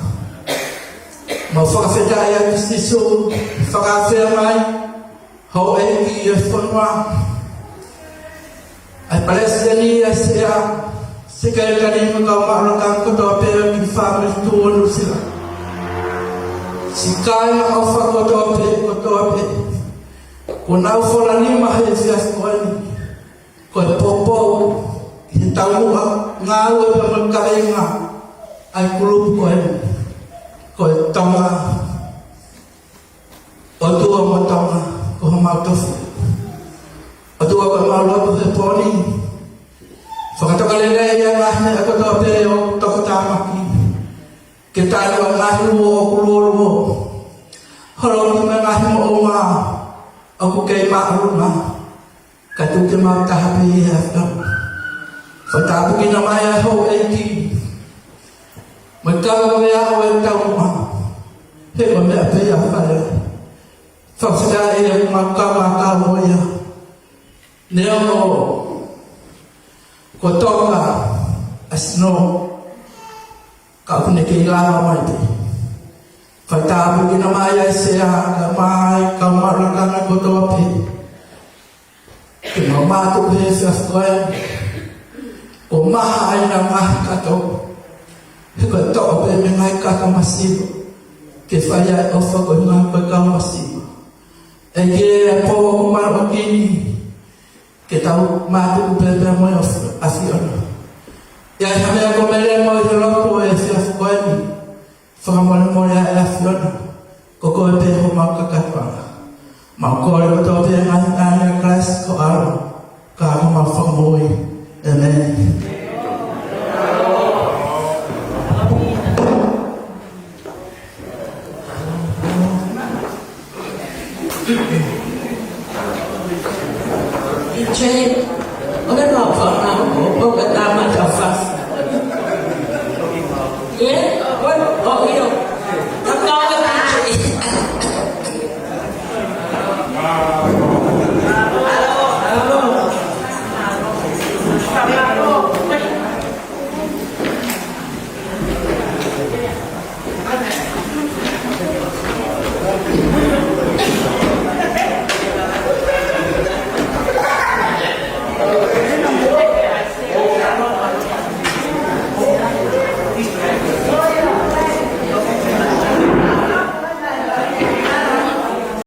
ma fa feta ya ke sisu fa ka fe mai ho e ki e fonwa ai palestini sia secretary mo ka ma ka ko to pe ki family to no sila sikai na fa ko to pe ko na fo la ni ma he sia ko ni ko popo hitau nga we pa ka nga ai kulu ko tama o tu mo tama ko ma to atu ko ma lo to poni fa ka le le ya ma ne ko to pe o to ta ma ki ke ta lo ma lu o ku lo holo ni ma ma o ma o ku ke ma ru ma ka tu ke ma ta ha pe ya fa ta bu ki na ma ya ho e ki ma ka ma ya ho e ta ma he ma me pe ya fa sa e ma ka mo ya Neo kotoka asno ka kune ke la mai te fata bu kina maya se ha ka mai ka mara ka na kotope ke mama tu pe se skoe o ma ai na ma ka to ko to pe me mai ka ka masivo ke faya o fa ko na ka masivo e ke po ko ma o kini que tahu matu bebe mo afiona ya hame ko mele mo lo ko e se afkoani fa mo mo ya afiona ko ko pe ho ma ka ka ma ko le to pe na class ko aro ka ma fa mo amen Jadi, orang nak faham, orang kata macam fast. Okay?